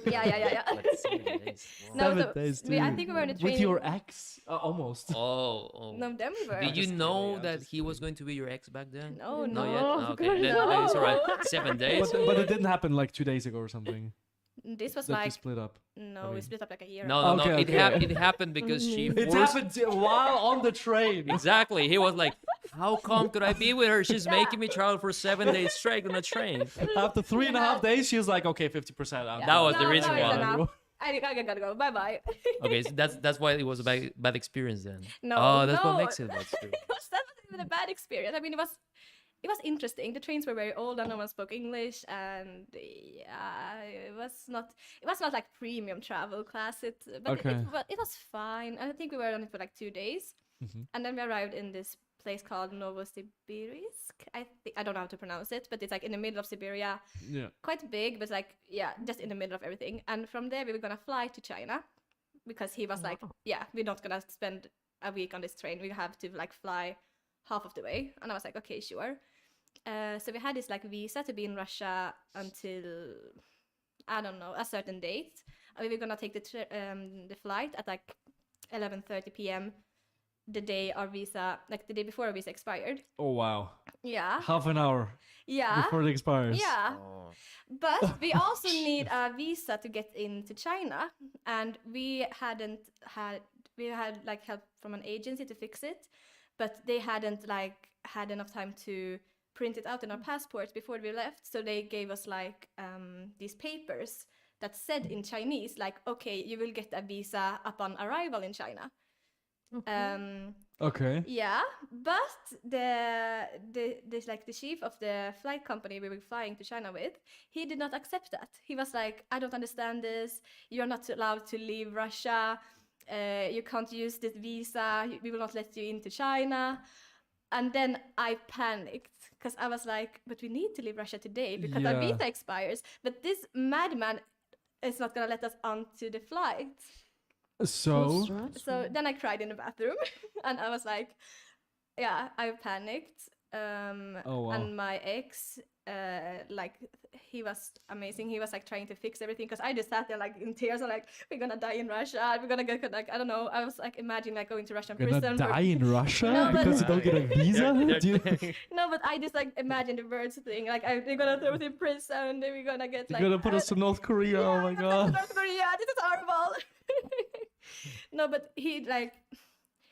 Yeah. Like 7 days. Wow. No, 7 so days, I dude. think we were on a train. With your ex? Almost. Oh. No, then we were. Did you just know kidding, I'm that just he was going to be your ex back then? No, Not no. yet? of Oh, okay, course then not. it's alright. 7 days? But it didn't happen like 2 days ago or something. This was That you like split up. no, I we mean- split up like a year. No, ago. no, Okay, no. okay. It happened because she It forced... happened while on the train. Exactly. He was like, how come could I be with her? She's making me travel for 7 days straight on a train. After 3.5 days, she was like, okay, 50%. I'm That was the No, reason no, it's why. enough. I gotta go. Bye bye. Okay, so that's why it was a bad experience then. No, Oh, that's no. what makes it bad. That wasn't even a bad experience. I mean, it was interesting. The trains were very old and no one spoke English, and yeah, it was not like premium travel class. But Okay. it was fine. I think we were on it for like 2 days, Mhm. and then we arrived in this place called Novosibirsk. I don't know how to pronounce it, but it's like in the middle of Siberia, Yeah. quite big, but like yeah, just in the middle of everything. And from there we were gonna fly to China because he was like, yeah, we're not gonna spend a week on this train. We have to like fly half of the way. And I was like, okay, sure. So we had this like visa to be in Russia until I don't know a certain date. And we were gonna take the flight at like 11:30 p.m. the day our visa, like the day before our visa expired. Oh, wow. Yeah, Half an hour yeah, before it expires. yeah. Oh. But we also need a visa to get into China, and we had like help from an agency to fix it, but they hadn't like had enough time to print it out in our passports before we left, so they gave us like these papers that said in Chinese like, okay, you will get a visa upon arrival in China. Okay. Yeah, but the chief of the flight company we were flying to China with, he did not accept that. He was like, I don't understand this. You're not allowed to leave Russia. You can't use this visa. We will not let you into China. And then I panicked because I was like, but we need to leave Russia today because our Yeah. visa expires. But this madman is not gonna let us onto the flight. So, So then I cried in the bathroom and I was like, yeah, I panicked. Oh, wow. And my ex, like, he was amazing. He was like trying to fix everything because I just sat there like in tears. I'm like, we're gonna die in Russia. We're gonna get like, I don't know. I was like, imagine like going to Russian you're prison. gonna die in Russia No, but- because you don't get a visa? Do you- No, but I just like imagine the birds thing. Like, they're gonna throw us in prison. Then we're gonna get You're like. gonna put us to North Korea? Oh my god. North Korea. This is horrible. No, but he like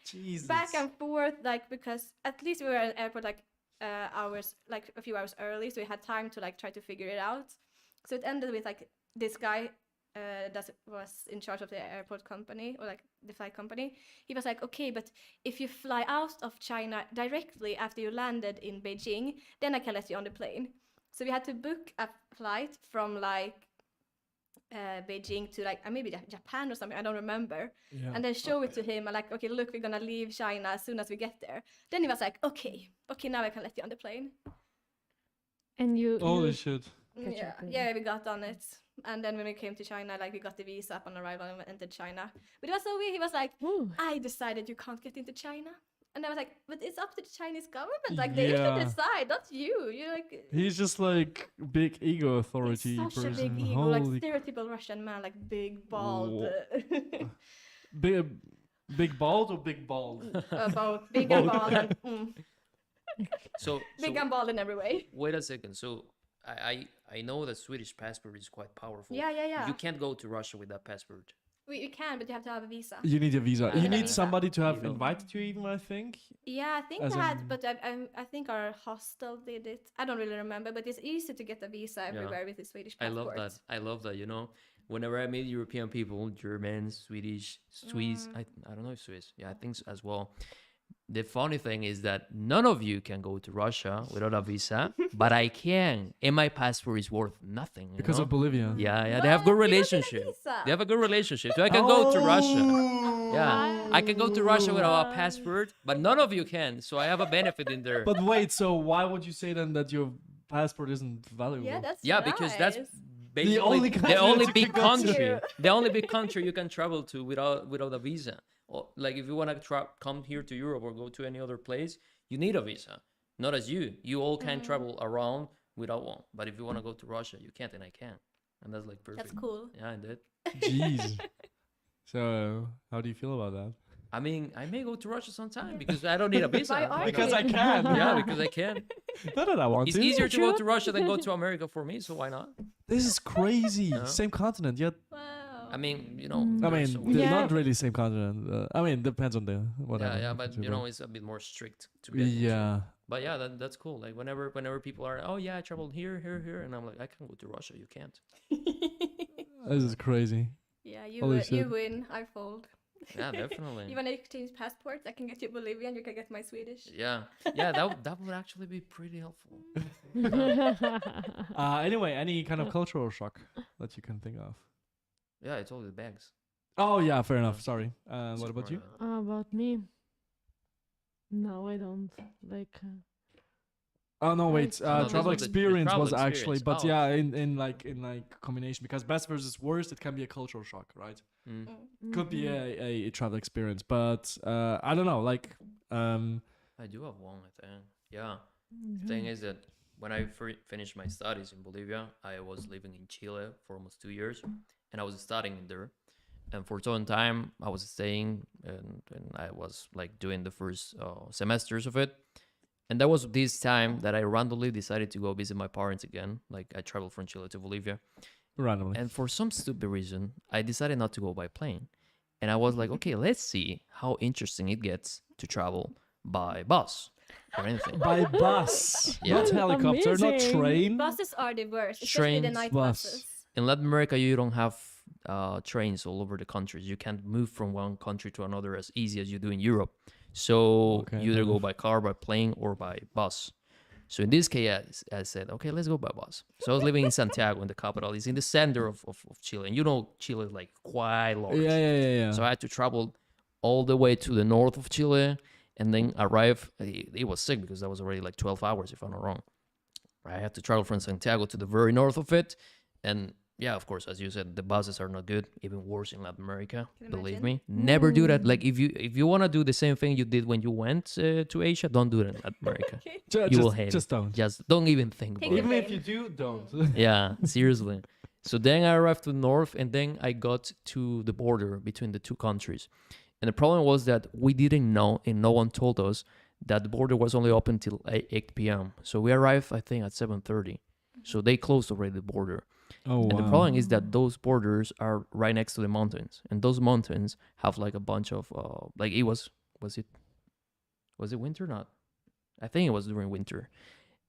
Jesus. back and forth, like, because at least we were at the airport like hours, like a few hours early, so we had time to like try to figure it out. So it ended with like this guy that was in charge of the airport company or like the flight company. He was like, okay, but if you fly out of China directly after you landed in Beijing, then I can let you on the plane. So we had to book a flight from like Beijing to like maybe Japan or something, I don't remember, and then show it to him and like, okay, look, we're gonna leave China as soon as we get there. Then he was like, okay, now I can let you on the plane. And you Holy shit. Yeah, we got on it. And then when we came to China, like we got the visa upon arrival and we entered China. But it was so weird. He was like, I decided you can't get into China. And I was like, but it's up to the Chinese government. Like they should decide, not you. You're like, he's just like big ego authority such person. a big ego, Holy like stereotypical Russian man, like big bald. Big bald or big bald? Both big and bald. And, So big and bald in every way. wait a second. So I know the Swedish passport is quite powerful. Yeah. You can't go to Russia with that passport. You can, but you have to have a visa. You need a visa. You You need a need visa. somebody to have You don't. invited you, even, I think. Yeah, I think As they had, in- but I think our hostel did it. I don't really remember, but it's easy to get a visa everywhere with the Swedish I passport. love that. You know, whenever I meet European people, Germans, Swedish, Swiss, I don't know if Swiss. Yeah, I think so as well. The funny thing is that none of you can go to Russia without a visa, but I can, and my passport is worth nothing. You Because know? of Bolivia. Yeah, they have good But you don't need a relationship. visa. They have a good relationship, so I can go to Russia. Oh. Yeah, I can go to Russia without a passport, but none of you can. So I have a benefit in there. But wait, so why would you say then that your passport isn't valuable? Yeah, that's Because that's nice. basically only country the only that you big can go to. country, the only big country you can travel to without a visa. Or like if you want to come here to Europe or go to any other place, you need a visa. Not as you all can travel around without one. But if you want to go to Russia, you can't, and I can, and that's like perfect. That's cool. Yeah, I did. Jeez. So, how do you feel about that? I mean, I may go to Russia sometime because I don't need a visa. Why you know? aren't Because I can. Yeah, because I can. Not that I want It's to. easier to go Sure. to Russia than go to America for me, so why not? This is crazy. Yeah. Same continent, yet. Wow. I mean, you know. I there's mean, always- they're Yeah. not really same continent. I mean, depends on the whatever. yeah, but you know, it's a bit more strict to get into. Yeah. But yeah, that's cool. Like whenever people are, oh yeah, I traveled here, and I'm like, I can go to Russia. You can't. This is crazy. Yeah, you Holy win, you shit. win. I fold. Yeah, definitely. You want to exchange passports? I can get you Bolivian. You can get my Swedish. Yeah, that would actually be pretty helpful. Anyway, any kind of cultural shock that you can think of? Yeah, it's all the bags. Oh yeah, fair enough. Sorry. What about you? About me? No, I don't. Like, Oh no, wait. No, this Travel was the experience travel was actually, experience. but Oh. yeah, in like combination, because best versus worst, it can be a cultural shock, right? Mm. Could be mhm. a travel experience, but I don't know. Like, I do have one, I think. Yeah. The thing is that when I finished my studies in Bolivia, I was living in Chile for almost 2 years, and I was studying there. And for some time, I was staying, and I was like doing the first semesters of it. And that was this time that I randomly decided to go visit my parents again. Like I traveled from Chile to Bolivia. randomly. And for some stupid reason, I decided not to go by plane. And I was like, okay, let's see how interesting it gets to travel by bus or anything. By bus, Yeah. not helicopter, not Amazing. train. Buses are the worst, especially the Trains, night bus. buses. In Latin America, you don't have trains all over the countries. You can't move from one country to another as easy as you do in Europe. So Okay, you either fair go enough. by car, by plane, or by bus. So in this case, I said, okay, let's go by bus. So I was living in Santiago, in the capital. It's in the center of Chile. And you know, Chile is like quite large. Yeah. So I had to travel all the way to the north of Chile and then arrive. It was sick because that was already like 12 hours, if I'm not wrong. I had to travel from Santiago to the very north of it. And yeah, of course, as you said, the buses are not good. Even worse in Latin America. Can you Believe imagine? me. Never do that. Like if you want to do the same thing you did when you went to Asia, don't do it in Latin America. You will hate just don't. Just don't even think Take about the it. Even if plane. you do, don't. Yeah, seriously. So then I arrived to the north, and then I got to the border between the two countries. And the problem was that we didn't know, and no one told us, that the border was only open till 8 p.m. So we arrived, I think, at 7:30. So they closed already the border. Oh And the problem is that those borders are right next to the mountains. And those mountains have like a bunch of, like was it winter? Not. I think it was during winter.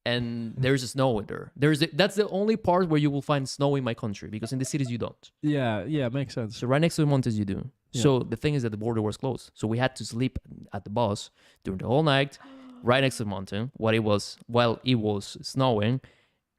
and there's a snow there. That's the only part where you will find snow in my country, because in the cities you don't. Yeah, makes sense. So right next to the mountains you do. Yeah. So the thing is that the border was closed. So we had to sleep at the bus during the whole night, right next to the mountain, while it was snowing,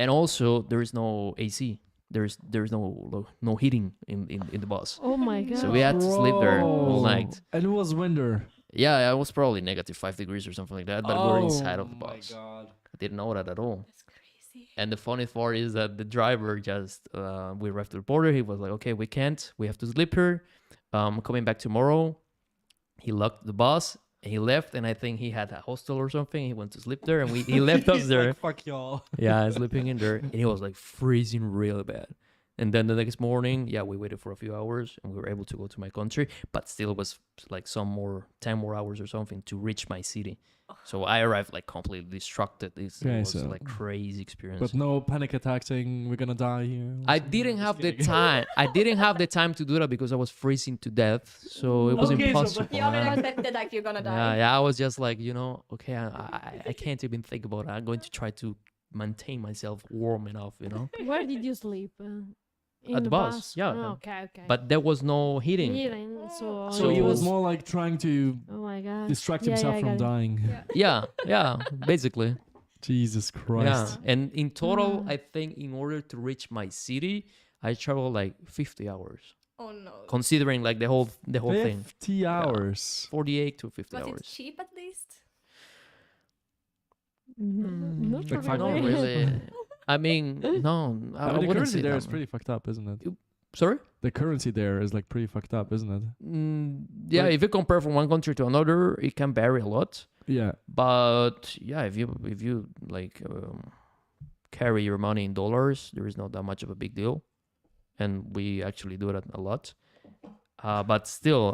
and also there is no AC. There's no heating in the bus. Oh my god. So we had to sleep there all night. And it was winter. Yeah, it was probably -5 degrees or something like that, but we were inside of the my bus. God. I didn't know that at all. That's crazy. And the funny part is that the driver just, we arrived to the border. He was like, okay, we can't. We have to sleep here. Coming back tomorrow. He locked the bus and he left. And I think he had a hostel or something. He went to sleep there and he left us He's there. like, fuck y'all. Yeah, sleeping in there. And he was like freezing really bad. And then the next morning, we waited for a few hours and we were able to go to my country. But still it was like 10 more hours or something to reach my city. So I arrived like completely distracted. It was so- like crazy experience. But no panic attack saying we're gonna die here. I didn't have the time. I didn't have the time to do that because I was freezing to death. So it was Okay, so- impossible. You already man. accepted like you're gonna die. Yeah, I was just like, okay, I can't even think about it. I'm going to try to maintain myself warm enough, Where did you sleep? In At the bus, yeah. Oh, okay. But there was no heating. Heating, so So he was So- more like trying to Oh my god. distract Yeah, himself I from got it. dying. Yeah, basically. Jesus Christ. Yeah, and in total, Mm. I think in order to reach my city, I traveled like 50 hours, Oh no. considering like the whole thing, 50 hours. 48 to 50 Was it hours. cheap at least? Not Like Not $5. really. I mean, no, I The wouldn't currency say there that, is man. pretty fucked up, isn't it? Sorry? The currency there is like pretty fucked up, isn't it? Yeah, Like- if you compare from one country to another, it can vary a lot. Yeah. But yeah, if you like carry your money in dollars, there is not that much of a big deal, and we actually do that a lot. But still,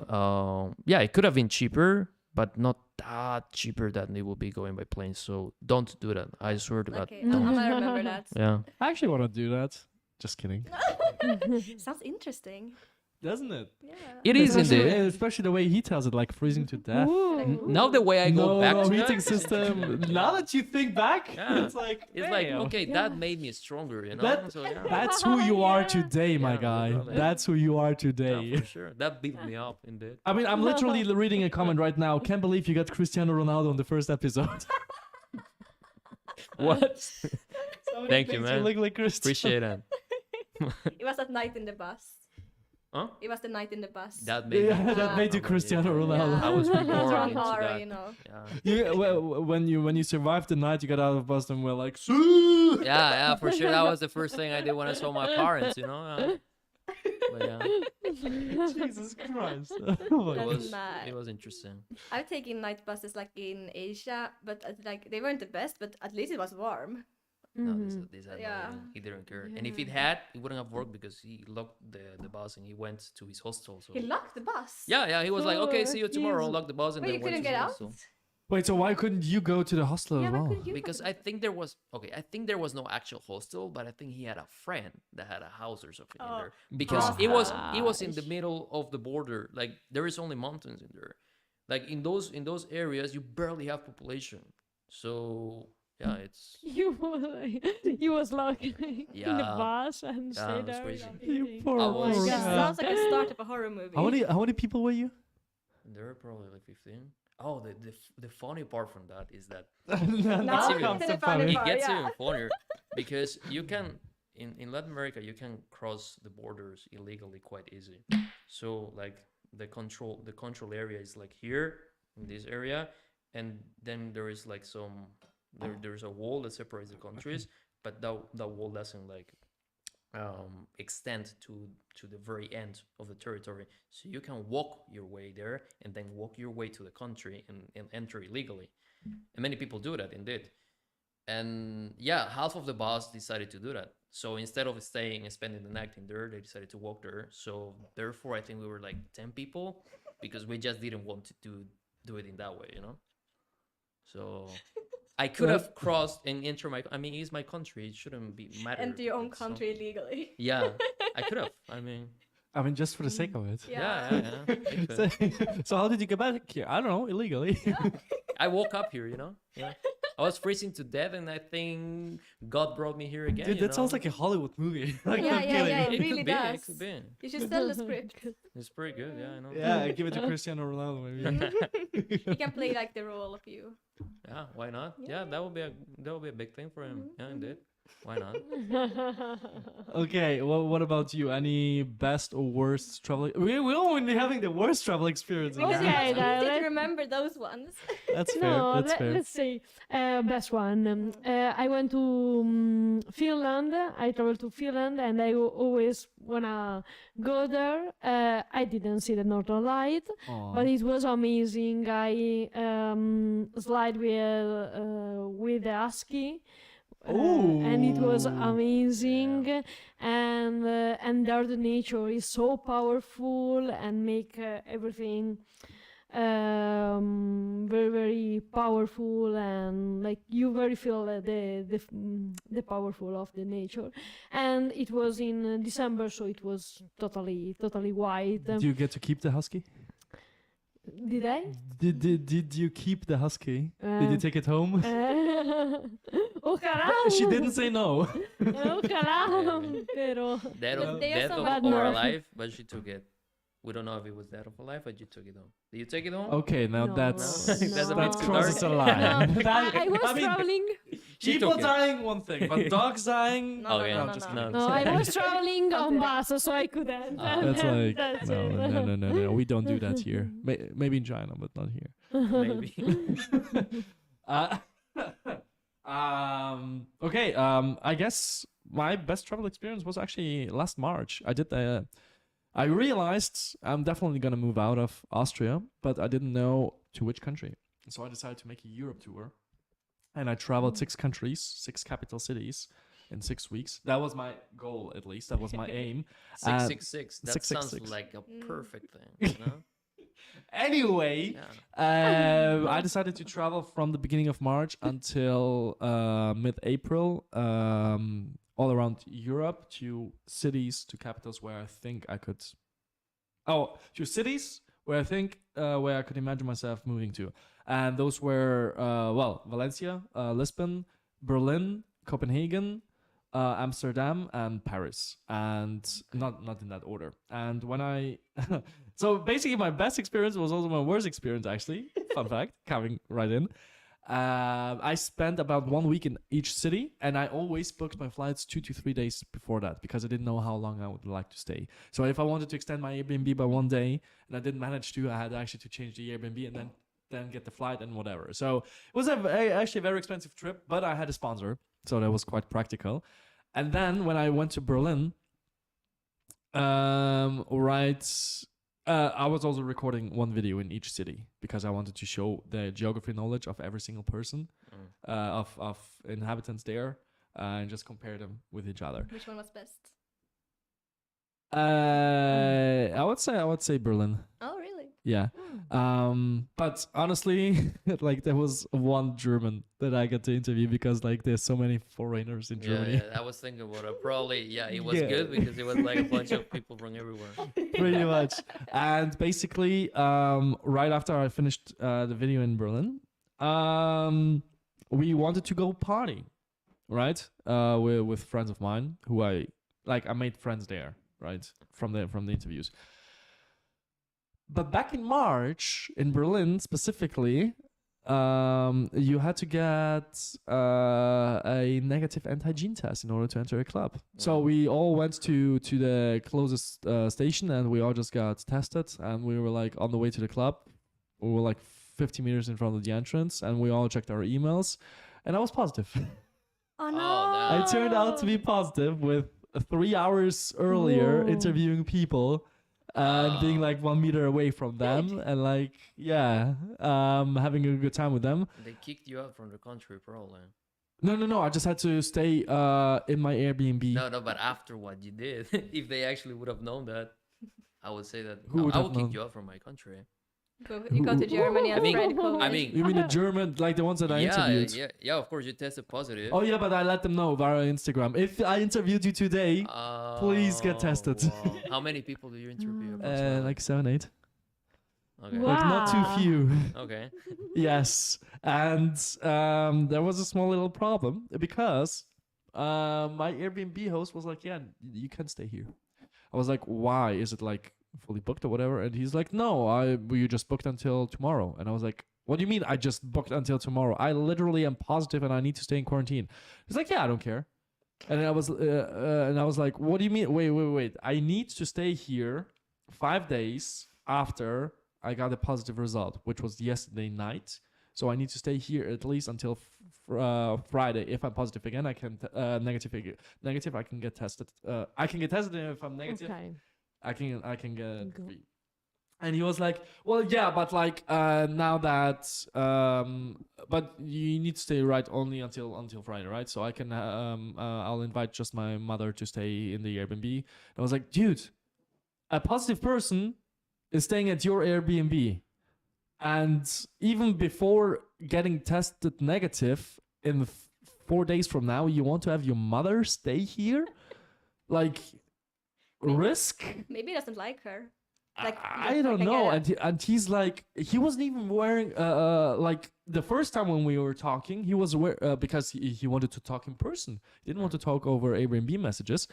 it could have been cheaper, but not that cheaper than it would be going by plane. So don't do that. I swear to God. Okay, I'm gonna remember that. Yeah. I actually want to do that. Just kidding. Sounds interesting. Doesn't it? Yeah. It is especially, indeed. especially the way he tells it, like freezing to death. Now the way I go back to heating that, system. Now that you think back, Yeah. it's like, it's like, damn. okay, Yeah. that made me stronger, That- So yeah. That's who you are Yeah. today, my Yeah, guy. probably. That's who you are Yeah, today. for sure. That built me up indeed. I mean, I'm literally reading a comment right now. Can't believe you got Cristiano Ronaldo on the first episode. What? Somebody Thank you, thinks man. look like Cristiano. Appreciate that. It was that night in the bus. Huh? It was the night in the bus. That made Yeah, me, that made you Cristiano Ronaldo. I was It reborn was into horror, that. you know. Yeah. When you survived the night, you got out of Boston. We're like, "Sue!" Yeah, for sure. That was the first thing I did when I saw my parents, But yeah, Jesus Christ. That's mad. it was interesting. I've taken night buses like in Asia, but like they weren't the best, but at least it was warm. No, this had Yeah. he didn't care. And if it had, it wouldn't have worked because he locked the bus and he went to his hostel. So He locked the bus. yeah, he was like, okay, see you tomorrow. Jeez. Lock the bus and But you then went couldn't to get his out. hostel. Wait, so why couldn't you go to the hostel Yeah, as why well? couldn't you? Because I think there was no actual hostel, but I think he had a friend that had a house or something in Oh, there. Because it was in the gosh. middle of the border. Like there is only mountains in there. Like in those areas, you barely have population. So yeah, it's You was locked in the Yeah. bus and Yeah, stayed it was there. crazy. You poor I Oh my was- poor It Yeah. guy. sounds like a start of a horror movie. How many people were you? there were probably like 15. Oh, the funny part from that is that Now even- comes the funny it part, gets yeah. even funnier because you can in Latin America you can cross the borders illegally quite easy. So like the control area is like here in this area, and then there is like there's a wall that separates the countries, but that wall doesn't like extend to the very end of the territory, so you can walk your way there and then walk your way to the country and enter illegally, and many people do that indeed. And yeah, half of the bus decided to do that, so instead of staying and spending the night in there, they decided to walk there. So therefore I think we were like 10 people because we just didn't want to do it in that way, so I could have crossed and entered it's my country. It shouldn't be matter. Enter your own so- country illegally. Yeah, I could have. I mean, just for the sake of it. Yeah. Makes So, sense. so how did you get back here? I don't know, illegally. I woke up here, Yeah. I was freezing to death, and I think God brought me here again. Dude, you that sounds know? like a Hollywood movie. Like, Yeah, I'm yeah, kidding. yeah. It really could be. It does. could be. You should sell the script. It's pretty good. Yeah, I know. Yeah, give it to Cristiano Ronaldo maybe. He can play like the role of you. Yeah, why not? Yeah. Yeah, that would be a big thing for him. Yeah, indeed. Why not? Okay, well, what about you? Any best or worst travel? We're only having the worst travel experience. Because again. Okay, it's easy that- to remember those ones. That's fair. No, That's fair. let's say best one. I went to Finland. I traveled to Finland, and I always wanna go there. I didn't see the Northern Light, Aw. but it was amazing. I slide with the husky. And it was Ooh. amazing, and there the nature is so powerful and make everything very very powerful, and like you very feel the powerful of the nature. And it was in December, so it was totally white. Did you get to keep the husky? Did I? Did you keep the husky? Did you take it home? Ojalá. She didn't say no. Ojalá, pero Dead But of, they are dead so of bad or now. alive, but she took it. We don't know if it was dead or alive, but you took it home. Did you take it home? Okay, now No, that's No. That's a that bit too crosses dark. a line. No, That- I was mean, traveling. She people took it. dying one thing, but dogs dying. No, Oh, no, yeah. no, no, just no. kidding. No, I was traveling on Okay. bus, so I couldn't. That's like That's no, it. no. We don't do that here. Maybe in China, but not here. Maybe. Uh, okay. I guess my best travel experience was actually last March. I realized I'm definitely gonna move out of Austria, but I didn't know to which country. So I decided to make a Europe tour, and I traveled 6 countries, 6 capital cities in 6 weeks. That was my goal, at least. That was my aim. 666. That 666. sounds like a Mm. perfect thing. You know? Anyway, Yeah. I decided to travel from the beginning of March until mid-April, all around Europe, to cities, to capitals where I think I could. Oh, to cities where I think where I could imagine myself moving to, and those were Valencia, Lisbon, Berlin, Copenhagen, Amsterdam, and Paris, and not in that order. And when I so basically my best experience was also my worst experience, actually. Fun fact, coming right in. I spent about 1 week in each city, and I always booked my flights 2 to 3 days before that because I didn't know how long I would like to stay. So if I wanted to extend my Airbnb by 1 day and I didn't manage to, I had actually to change the Airbnb and then get the flight and whatever. So it was actually a very expensive trip, but I had a sponsor, so that was quite practical. And then when I went to Berlin, I was also recording one video in each city because I wanted to show the geography knowledge of every single person, of inhabitants there, and just compare them with each other. Which one was best? I would say Berlin. Oh, really? Yeah. But honestly, like there was one German that I got to interview because like there's so many foreigners in Germany. Yeah, I was thinking about it. Probably, yeah, it was Yeah. good because it was like a bunch of people from everywhere. Pretty much. And basically, right after I finished the video in Berlin, we wanted to go party, right? With friends of mine who I made friends there, right? From the interviews. But back in March in Berlin specifically, you had to get a negative anti-gene test in order to enter a club. So we all went to the closest station and we all just got tested, and we were like on the way to the club. We were like 50 meters in front of the entrance, and we all checked our emails, and I was positive. Oh no! no. I turned out to be positive with 3 hours earlier Whoa. interviewing people and being like 1 meter away from them and like having a good time with them. They kicked you out from the country, probably. No, I just had to stay in my Airbnb. No, but after what you did, if they actually would have known that, I would say that Who would I have would kick known? you out from my country. You go to Germany and I mean- spread COVID. I mean, You mean the German, like the ones that I interviewed? yeah, of course you tested positive. Oh yeah, but I let them know via Instagram. If I interviewed you today, please get tested. Wow. How many people do you interview? approximately? like 7, 8. Okay. Wow. Like not too few. Okay. Yes, and there was a small little problem because my Airbnb host was like, "Yeah, you can stay here." I was like, "Why? Is it like fully booked or whatever?" And he's like, "No, you just booked until tomorrow." And I was like, "What do you mean I just booked until tomorrow? I literally am positive and I need to stay in quarantine." He's like, "Yeah, I don't care." And I was like, "What do you mean? Wait! I need to stay here 5 days after I got a positive result, which was yesterday night. So I need to stay here at least until Friday. If I'm positive again, I can negative. I can get tested. I can get tested, and if I'm negative, Okay. I can get Go. free." And he was like, "Well, yeah, but like now that but you need to stay right only until Friday, right? So I can I'll invite just my mother to stay in the Airbnb." And I was like, "Dude, a positive person is staying at your Airbnb, and even before getting tested negative in 4 days from now, you want to have your mother stay here? Like, risk?" Maybe he doesn't like her. Like, I don't know. And he's like, he wasn't even wearing like the first time when we were talking, he was because he wanted to talk in person. He didn't want to talk over Airbnb messages.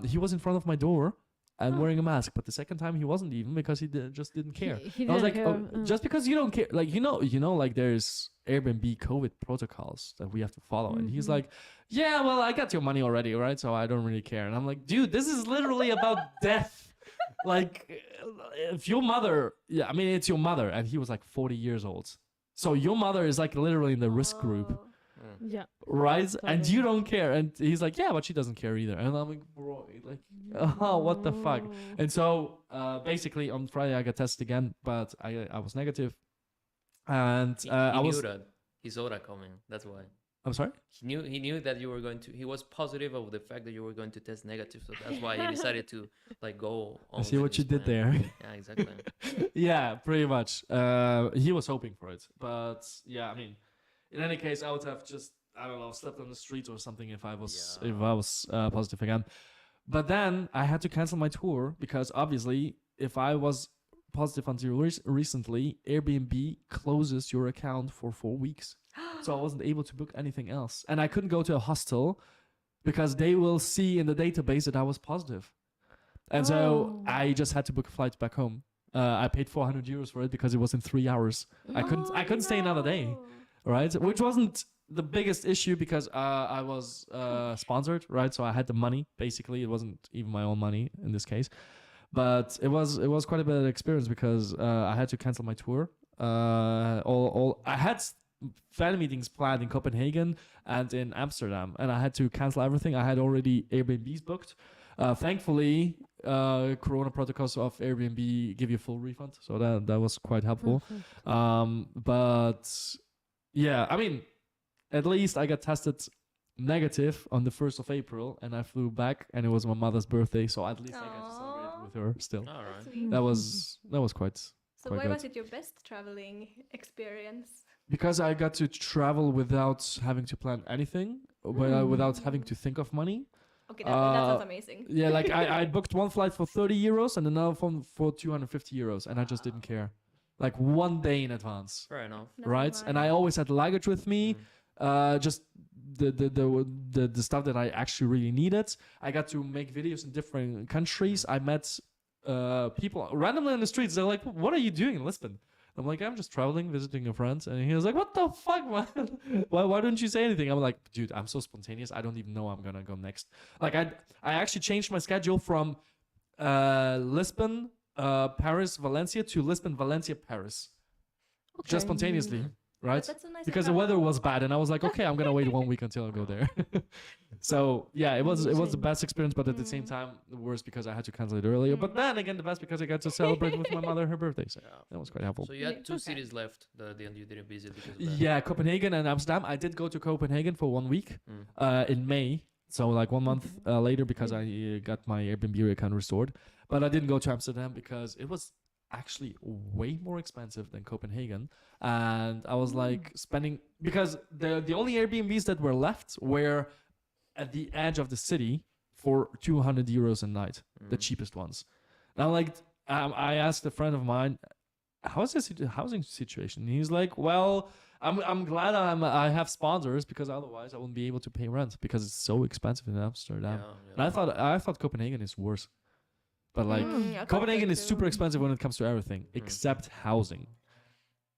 He was in front of my door and wearing a mask, but the second time he wasn't, even because he just didn't care. He I was like, didn't care. just because you don't care, like you know, like there's Airbnb COVID protocols that we have to follow, and he's like, "Yeah, well, I got your money already, right? So I don't really care." And I'm like, "Dude, this is literally about death." Like, if your mother, yeah, I mean, it's your mother, and he was like 40 years old, so your mother is like literally in the risk group, Yeah. right? And Totally. you don't care, and he's like, "Yeah, but she doesn't care either." And I'm like, "Bro, like, oh, what the fuck?" And so basically on Friday I got tested again, but I was negative, and He I knew was that. He saw that coming. That's why. I'm sorry. He knew that you were going to. He was positive of the fact that you were going to test negative, so that's why he decided to like go. I see what you did there. Yeah, exactly. Yeah, pretty much. He was hoping for it, but yeah, I mean, in any case, I would have just, I don't know, slept on the streets or something if I was positive again. But then I had to cancel my tour because obviously, if I was positive until recently, Airbnb closes your account for 4 weeks, so I wasn't able to book anything else, and I couldn't go to a hostel because they will see in the database that I was positive. And so Oh. I just had to book a flight back home. I paid 400 euros for it because it was in 3 hours. I couldn't stay another day, right? Which wasn't the biggest issue because I was sponsored, right? So I had the money. Basically, it wasn't even my own money in this case, but it was quite a bit of experience because I had to cancel my tour. I had fan meetings planned in Copenhagen and in Amsterdam, and I had to cancel everything. I had already Airbnbs booked. Thankfully, Corona protocols of Airbnb give you full refund, so that was quite helpful. But yeah, I mean, at least I got tested negative on the 1st of April, and I flew back, and it was my mother's birthday, so at least I got to celebrate with her still. All right. Sweet. That was quite. So quite why good. was it your best traveling experience? Because I got to travel without having to plan anything, without having to think of money. Okay, that sounds amazing. Yeah, like I booked one flight for 30 euros and another one for 250 euros, and I just didn't care. Like 1 day in advance, Fair enough. right? And I always had luggage with me, just the stuff that I actually really needed. I got to make videos in different countries. I met people randomly on the streets. They're like, "What are you doing in Lisbon?" I'm like, "I'm just traveling, visiting a friend." And he was like, "What the fuck, man? Why don't you say anything?" I'm like, "Dude, I'm so spontaneous. I don't even know I'm gonna go next." Like I actually changed my schedule from Lisbon, Paris, Valencia to Lisbon, Valencia, Paris, just spontaneously, right? That's a nice Because the weather was bad, and I was like, "Okay, I'm gonna wait 1 week until I go there." So yeah, it was the best experience, but at the same time, the worst because I had to cancel it earlier. But then again, the best because I got to celebrate with my mother her birthday. So that was quite helpful. So you had two Okay. cities left that you didn't visit because of that. Yeah, Copenhagen and Amsterdam. I did go to Copenhagen for 1 week in May. So like 1 month later because I got my Airbnb account restored. But I didn't go to Amsterdam because it was actually way more expensive than Copenhagen. And I was like spending, because the only Airbnbs that were left were at the edge of the city for 200 euros a night, the cheapest ones. And I'm like, I asked a friend of mine, how's the housing situation? And he's like, well, I'm glad I have sponsors because otherwise I wouldn't be able to pay rent because it's so expensive in Amsterdam. And I thought Copenhagen is worse, but like I Copenhagen thought is so super too. expensive when it comes to everything except housing.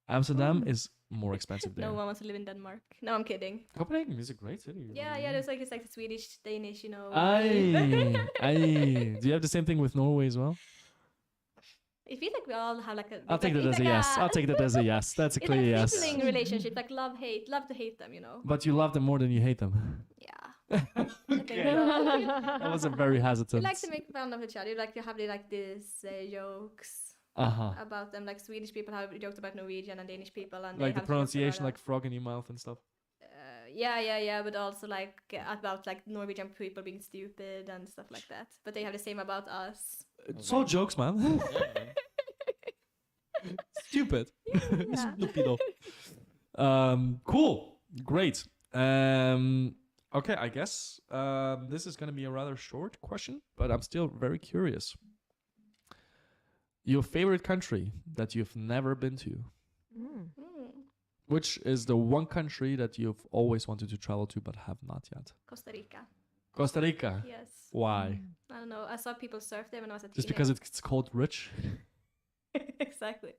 Amsterdam is more expensive there. No one wants to live in Denmark. No, I'm kidding. Copenhagen is a great city. Yeah, there's like it's like the Swedish, Danish, Aye. Do you have the same thing with Norway as well? It feels like we all have like a. I'll take that it's as a like yes. I'll take that as a yes. That's a It's clear like yes. sibling relationship, like love to hate them, But you love them more than you hate them. Yeah. I think so. That was a very We hesitant. like to make fun of each other. Like you have like these jokes Uh-huh. about them. Like Swedish people have jokes about Norwegian and Danish people, and Like they the have jokes pronunciation, about like frog in your mouth and stuff. yeah, but also like about like Norwegian people being stupid and stuff like that. But they have the same about us. It's all jokes, man. Stupid. Yeah. Stupido. Cool. Great. Okay, I guess this is going to be a rather short question, but I'm still very curious. Your favorite country that you've never been to? Mm. Which is the one country that you've always wanted to travel to but have not yet? Costa Rica. Costa Rica. Yes. Why? I don't know. I saw people surf there when I was a teenager. Just because it's called rich? Exactly.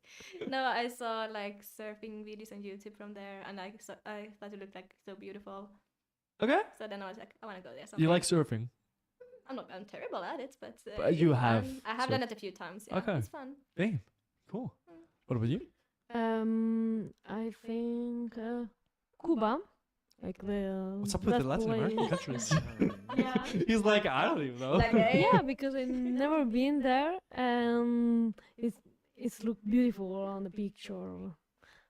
No, I saw like surfing videos on YouTube from there, and I thought it looked like so beautiful. Okay. So then I was like, I want to go there. You like surfing? I'm terrible at it, but But you it's have fun. I have done it a few times. Yeah, Okay. it's fun. Damn. Cool. What about you? I think Cuba, like the. What's up with the that Latin American place. countries? Yeah. He's like, I don't even know. Like, Yeah, because I've never been there, and it's look beautiful on the picture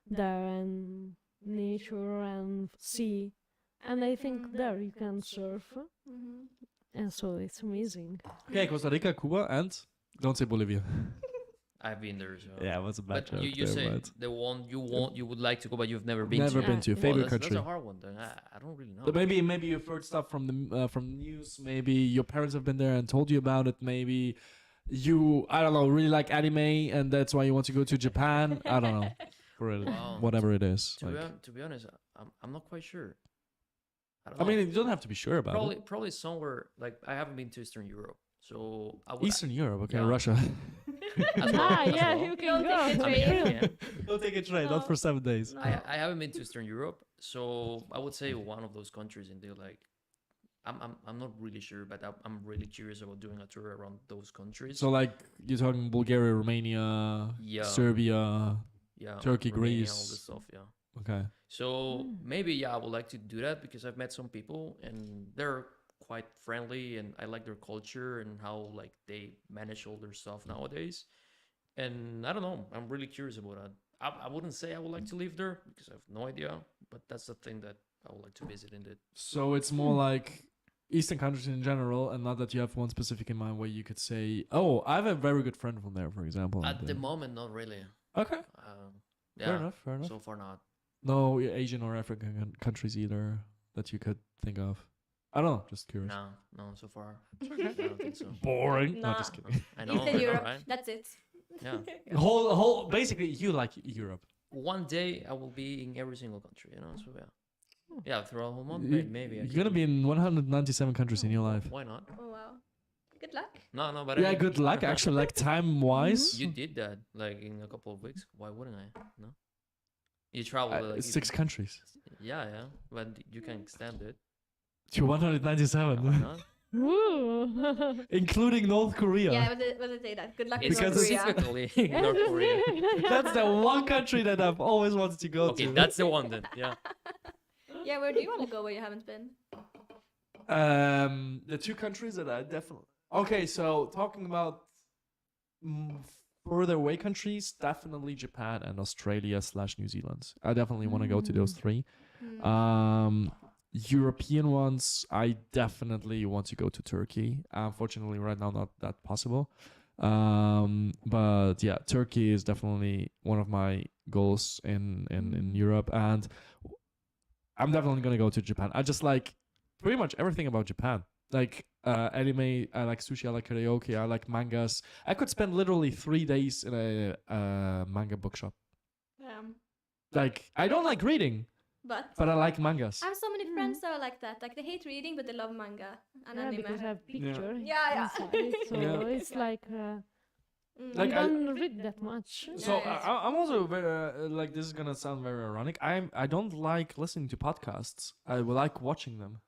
there, and nature and sea, and I think there you can surf, Mhm. and so it's amazing. Okay, Costa Rica, Cuba, and don't say Bolivia. I've been there. So. Yeah, it was a bad But joke you there, say but the one you would like to go, but you've never been never to. been to. Yeah. Favorite Well, country. That's a hard one. Then I don't really know. But maybe you've heard stuff from the news. Maybe your parents have been there and told you about it. Maybe you, I don't know, really like anime and that's why you want to go to Japan. I don't know. Really, Wow. whatever it is. To be honest, I'm not quite sure. I don't know. mean, you don't have to be sure about probably somewhere like I haven't been to Eastern Europe, so I it. would. Eastern Europe, okay, Yeah. Russia. as well, as Yeah, well. you can Don't go. take the I mean, train. yeah. Don't take a train, No. not for 7 days. No. I haven't been to Eastern Europe, so I would say one of those countries. And they're like, I'm not really sure, but I'm really curious about doing a tour around those countries. So, like, you're talking Bulgaria, Romania, yeah, Serbia. yeah, Turkey, Romania, Greece. all this stuff. Yeah. Okay. So maybe I would like to do that because I've met some people and they're quite friendly and I like their culture and how like they manage all their stuff nowadays. And I don't know, I'm really curious about that. I wouldn't say I would like to live there because I have no idea, but that's the thing that I would like to visit in it. So it's more like Eastern countries in general, and not that you have one specific in mind where you could say, "Oh, I have a very good friend from there," for example. At and, the moment, not really. okay, Yeah, fair enough. Fair enough. so far not. No Asian or African countries either that you could think of. I don't know. Just curious. No, so far. I don't think so. Boring. No, Nah. just kidding. I know, Eastern Europe. right? That's it. Yeah. Whole. Basically, you like Europe. One day I will be in every single country, so yeah. Yeah, throughout the whole month, You- maybe. I You're can gonna do- be in 197 countries in your life. Why not? Oh wow. Good luck. No, but Yeah, good luck. Actually, like time wise, You did that like in a couple of weeks. Why wouldn't I? No. You travel like 6 countries Yeah, but you can extend it. to Why 197, not? Woo. including North Korea. Yeah, was it say that? Good luck It's with North Korea. specifically North Korea. That's the one country that I've always wanted to go Okay, to. that's the one then. Yeah. Yeah, where do you want to go where you haven't been? The 2 countries that I definitely. Okay, so talking about further away countries, definitely Japan and Australia/New Zealand. I definitely want to go to those 3. European ones, I definitely want to go to Turkey. Unfortunately, right now not that possible. But yeah, Turkey is definitely one of my goals in Europe, and I'm definitely gonna go to Japan. I just like pretty much everything about Japan. like anime. I like sushi. I like karaoke. I like mangas. I could spend literally 3 days in a manga bookshop. Like I don't like reading, but I like mangas. I have so many friends that are like that. Like they hate reading, but they love manga and Yeah, anime. because I have picture Yeah. inside, so Yeah. it's like Like, I don't read that much. So I'm also very like this is gonna sound very ironic. I don't like listening to podcasts. I like watching them.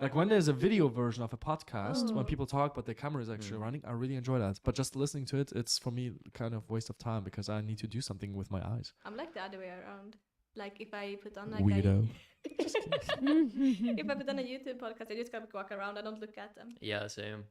Like when there's a video version of a podcast, when people talk but the camera is actually running, I really enjoy that. But just listening to it, it's for me kind of waste of time because I need to do something with my eyes. I'm like the other way around. Like if I put on like Weirdo. if I put on a YouTube podcast, I just gotta walk around. I don't look at them. Yeah, same.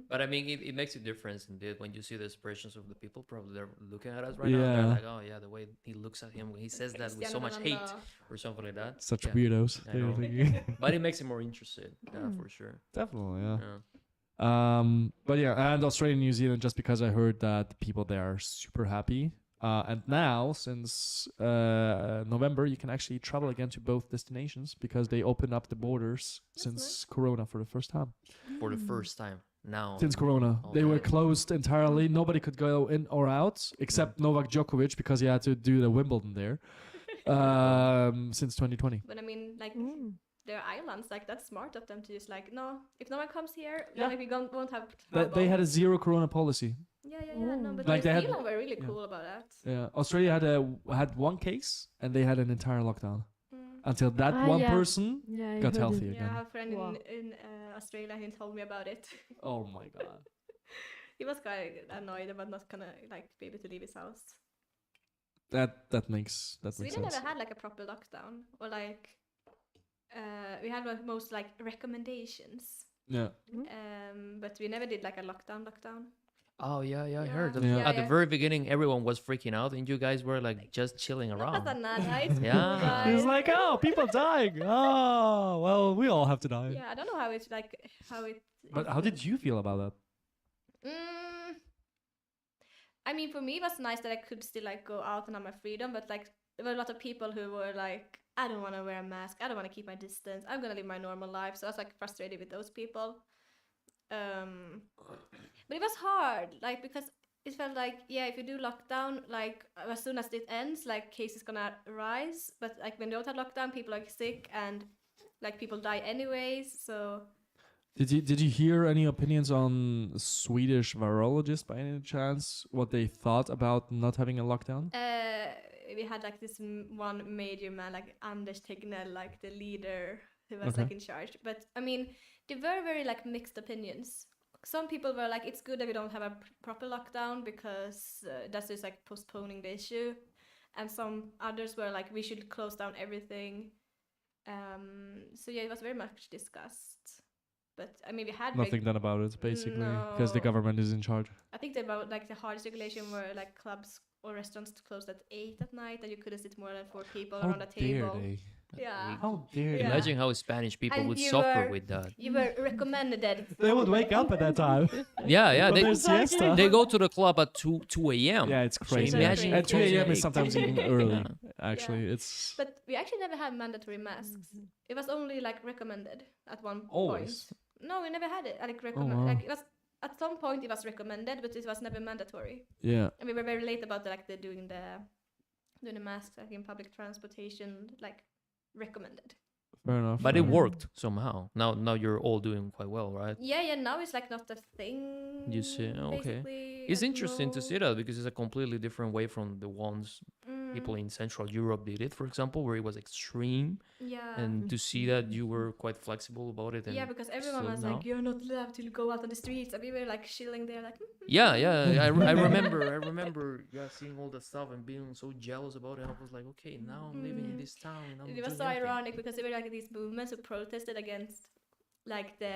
But I mean, it makes a difference indeed when you see the expressions of the people. Probably they're looking at us right now. Yeah. They're like, oh yeah, the way he looks at him when he says that with so much hate or something like that. Such Yeah. weirdos. I know. They're thinking. But it makes him more interested. Yeah, for sure. Definitely, yeah. Yeah. But yeah, and Australia and New Zealand, just because I heard that the people there are super happy. And now, since November, you can actually travel again to both destinations because they opened up the borders since Corona for the first time. For the first time now. Since Corona, they were Okay. closed entirely. Nobody could go in or out except Novak Djokovic because he had to do the Wimbledon there since 2020. But I mean, like there are islands. Like that's smart of them to just like no. If no one comes here, Yeah. then we won't have. They had a zero Corona policy. Yeah. No, but Like New they had- Zealand were really yeah. cool about that. Yeah, Australia had one case and they had an entire lockdown until that Ah, one yeah. person Yeah, I got heard healthy it. Yeah, I again. have a friend Wow. in Australia. He told me about it. Oh my god. He was quite annoyed about not gonna like be able to leave his house. That makes Sweden sense. never had like a proper lockdown, or like we had like most like recommendations, Yeah. but we never did like a lockdown. Oh yeah, I Yeah. heard. That. Yeah. At the very beginning, everyone was freaking out, and you guys were like just chilling around. That's nada. It's cool, Yeah. guys. It's like, oh, people dying. Oh, well, we all have to die. Yeah, I don't know how it's like how it. But how did you feel about that? I mean, for me, it was nice that I could still like go out and have my freedom, but like there were a lot of people who were like, I don't want to wear a mask. I don't want to keep my distance. I'm gonna live my normal life. So I was like frustrated with those people. But it was hard, like because it felt like if you do lockdown, like as soon as it ends, like cases gonna rise. But like when you don't have lockdown, people are sick and like people die anyways. So Did you hear any opinions on Swedish virologists by any chance? What they thought about not having a lockdown? we had like this one major man, like Anders Tegnell, like the leader who was Okay. like in charge. But I mean, they were very like mixed opinions. Some people were like, it's good that we don't have a proper lockdown because that's just like postponing the issue. And some others were like, we should close down everything. So yeah, it was very much discussed. But I mean, we had Nothing done about it, basically, because the No. government is in charge. I think about like the hardest regulation were like clubs or restaurants closed at 8 at night, and you couldn't sit more than 4 people How around a dare table. they? Yeah. How dare Yeah. they? Imagine how Spanish people And would you suffer were- with that. You were recommended. They would wake up at that time. Yeah, But they there's siesta. they go to the club at 2 a.m. Yeah, it's crazy. imagine At 2 closing a.m. at is 8. sometimes even early. Yeah. Actually, it's But we actually never had mandatory masks. It was only like recommended at one Always? point. No, we never had it. Like wow. like it was at some point it was recommended, but it was never mandatory. yeah. And we were very late about doing the masks like in public transportation, like recommended. Fair enough. But fair it enough. worked somehow. Now you're all doing quite well, right? Yeah. Now it's like not a thing. You see, okay. basically. It's I interesting to know. see that because it's a completely different way from the ones people in Central Europe did it, for example, where it was extreme. Yeah. And to see that you were quite flexible about it. And Yeah, because everyone still was now. like, "You're not allowed to go out on the streets," and we were like chilling there, like. Yeah. I remember seeing all that stuff and being so jealous about it. I was like, okay, now I'm living in this town. And I'm It was doing so everything. ironic because there were like these movements who protested against like the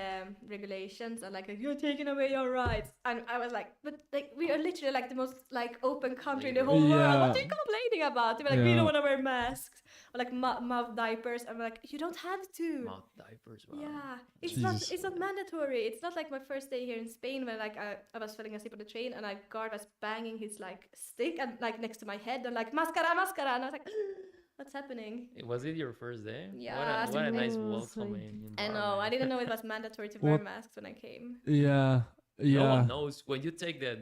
regulations and like you're taking away your rights, and I was like, but like we are literally like the most like open country in the whole world. Yeah. What are you complaining about? They were like, we Yeah. don't want to wear masks or like mouth diapers. I'm like, you don't have to. Mouth diapers. Wow. Yeah, it's Jesus. not mandatory. It's not like my first day here in Spain where like I was falling asleep on the train and a guard was banging his like stick and like next to my head and like mascara, and I was like, What's happening? Was it your first day? Yeah, What a nice it was welcoming I know. I environment. didn't know it was mandatory to wear What? masks when I came. Yeah. No Yeah. one knows when you take the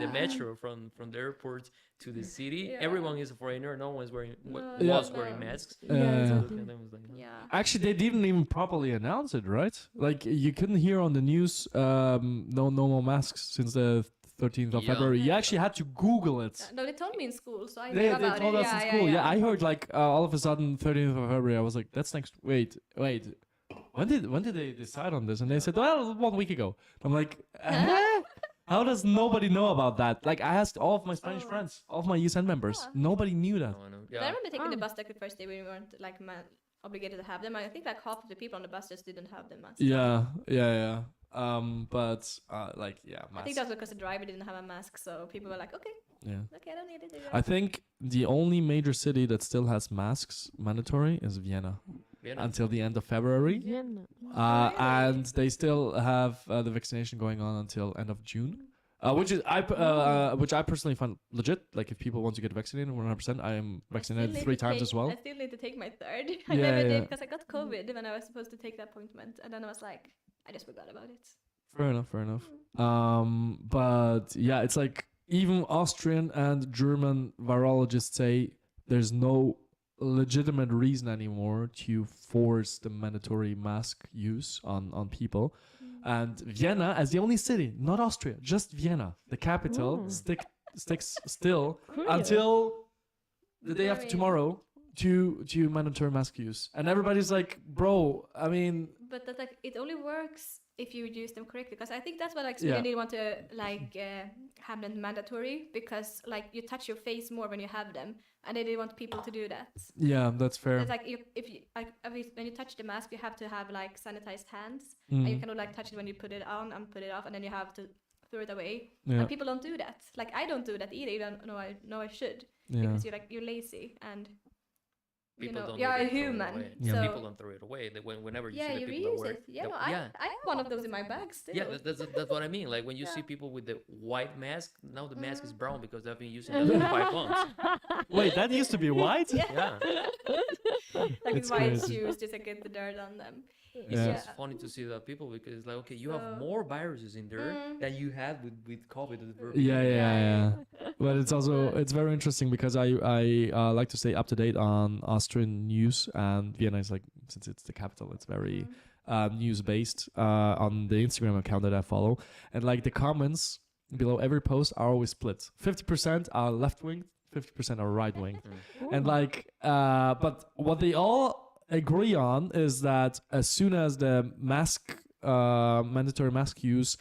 Yeah. metro from the airport to the city. Yeah. Everyone is a foreigner. No one's wearing No, Yeah. was wearing no. masks. Yeah, Yeah. So exactly. look at them, was like, Yeah. Actually, they didn't even properly announce it, right? Like you couldn't hear on the news, no more masks since the 13th of Yeah. February. You actually had to Google it. No, they told me in school, so I knew They about told it. us in school. Yeah, I heard like all of a sudden 13th of February. I was like, that's next. Wait. When did they decide on this? And they said, well, 1 week ago. I'm like, how does nobody know about that? Like I asked all of my Spanish Oh. friends, all of my USN members. Yeah. Nobody knew that. no, no. But I Yeah. remember taking the Ah. bus like the first day we weren't like obligated to have them. I think like half of the people on the bus just didn't have them masks. Yeah. But like yeah, I think that was because the driver didn't have a mask, so people were like, okay, yeah. I don't need it. I think the only major city that still has masks mandatory is Vienna Vienna. until the end of February. Vienna. Really? And they still have the vaccination going on until end of June. Which I personally find legit. Like if people want to get vaccinated 100%, I am vaccinated 3 times as well. I still need to take my third. I Yeah, never yeah. did because I got COVID when I was supposed to take the appointment, and then I was like, I just forgot about it. Fair enough. But yeah, it's like even Austrian and German virologists say there's no legitimate reason anymore to force the mandatory mask use on people. And Vienna, as the only city, not Austria, just Vienna, the capital, Ooh. sticks still Curious. until the day after Very- tomorrow to mandatory mask use. And everybody's like, bro, I mean, But that like it only works if you use them correctly, because I think that's what like Yeah. Sweden didn't want to like have them mandatory, because like you touch your face more when you have them, and they didn't want people to do that. yeah, that's fair. It's like if you like when you touch the mask, you have to have like sanitized hands, and you Mm. cannot like touch it when you put it on and put it off, and then you have to throw it away. Yeah, And people don't do that. Like I don't do that either. Even though I know I should, yeah. because you're lazy and People don't you're a even throw it human. away. Yeah. So People don't throw it away. Whenever you yeah, see you the people that reuse wear it. Yeah, the- no, yeah. I have one of those in my bag still. Yeah, that's what I mean. Like when you see Yeah. people with the white mask, now the mask is Mhm. brown because they've been using it for 5 months. Wait, that used to be white? Yeah, Like It's white crazy. shoes just to get the dirt on them. it's Yeah. just funny to see that people, because it's like, okay, you have So- more viruses in there Mm. than you had with COVID. at the very Yeah, beginning. yeah. But it's also it's very interesting because I like to stay up to date on Austrian news, and Vienna is like, since it's the capital, it's very news based on the Instagram account that I follow, and like the comments below every post are always split. 50% are left wing, 50% are right wing, and like but what they all agree on is that as soon as the mandatory mask use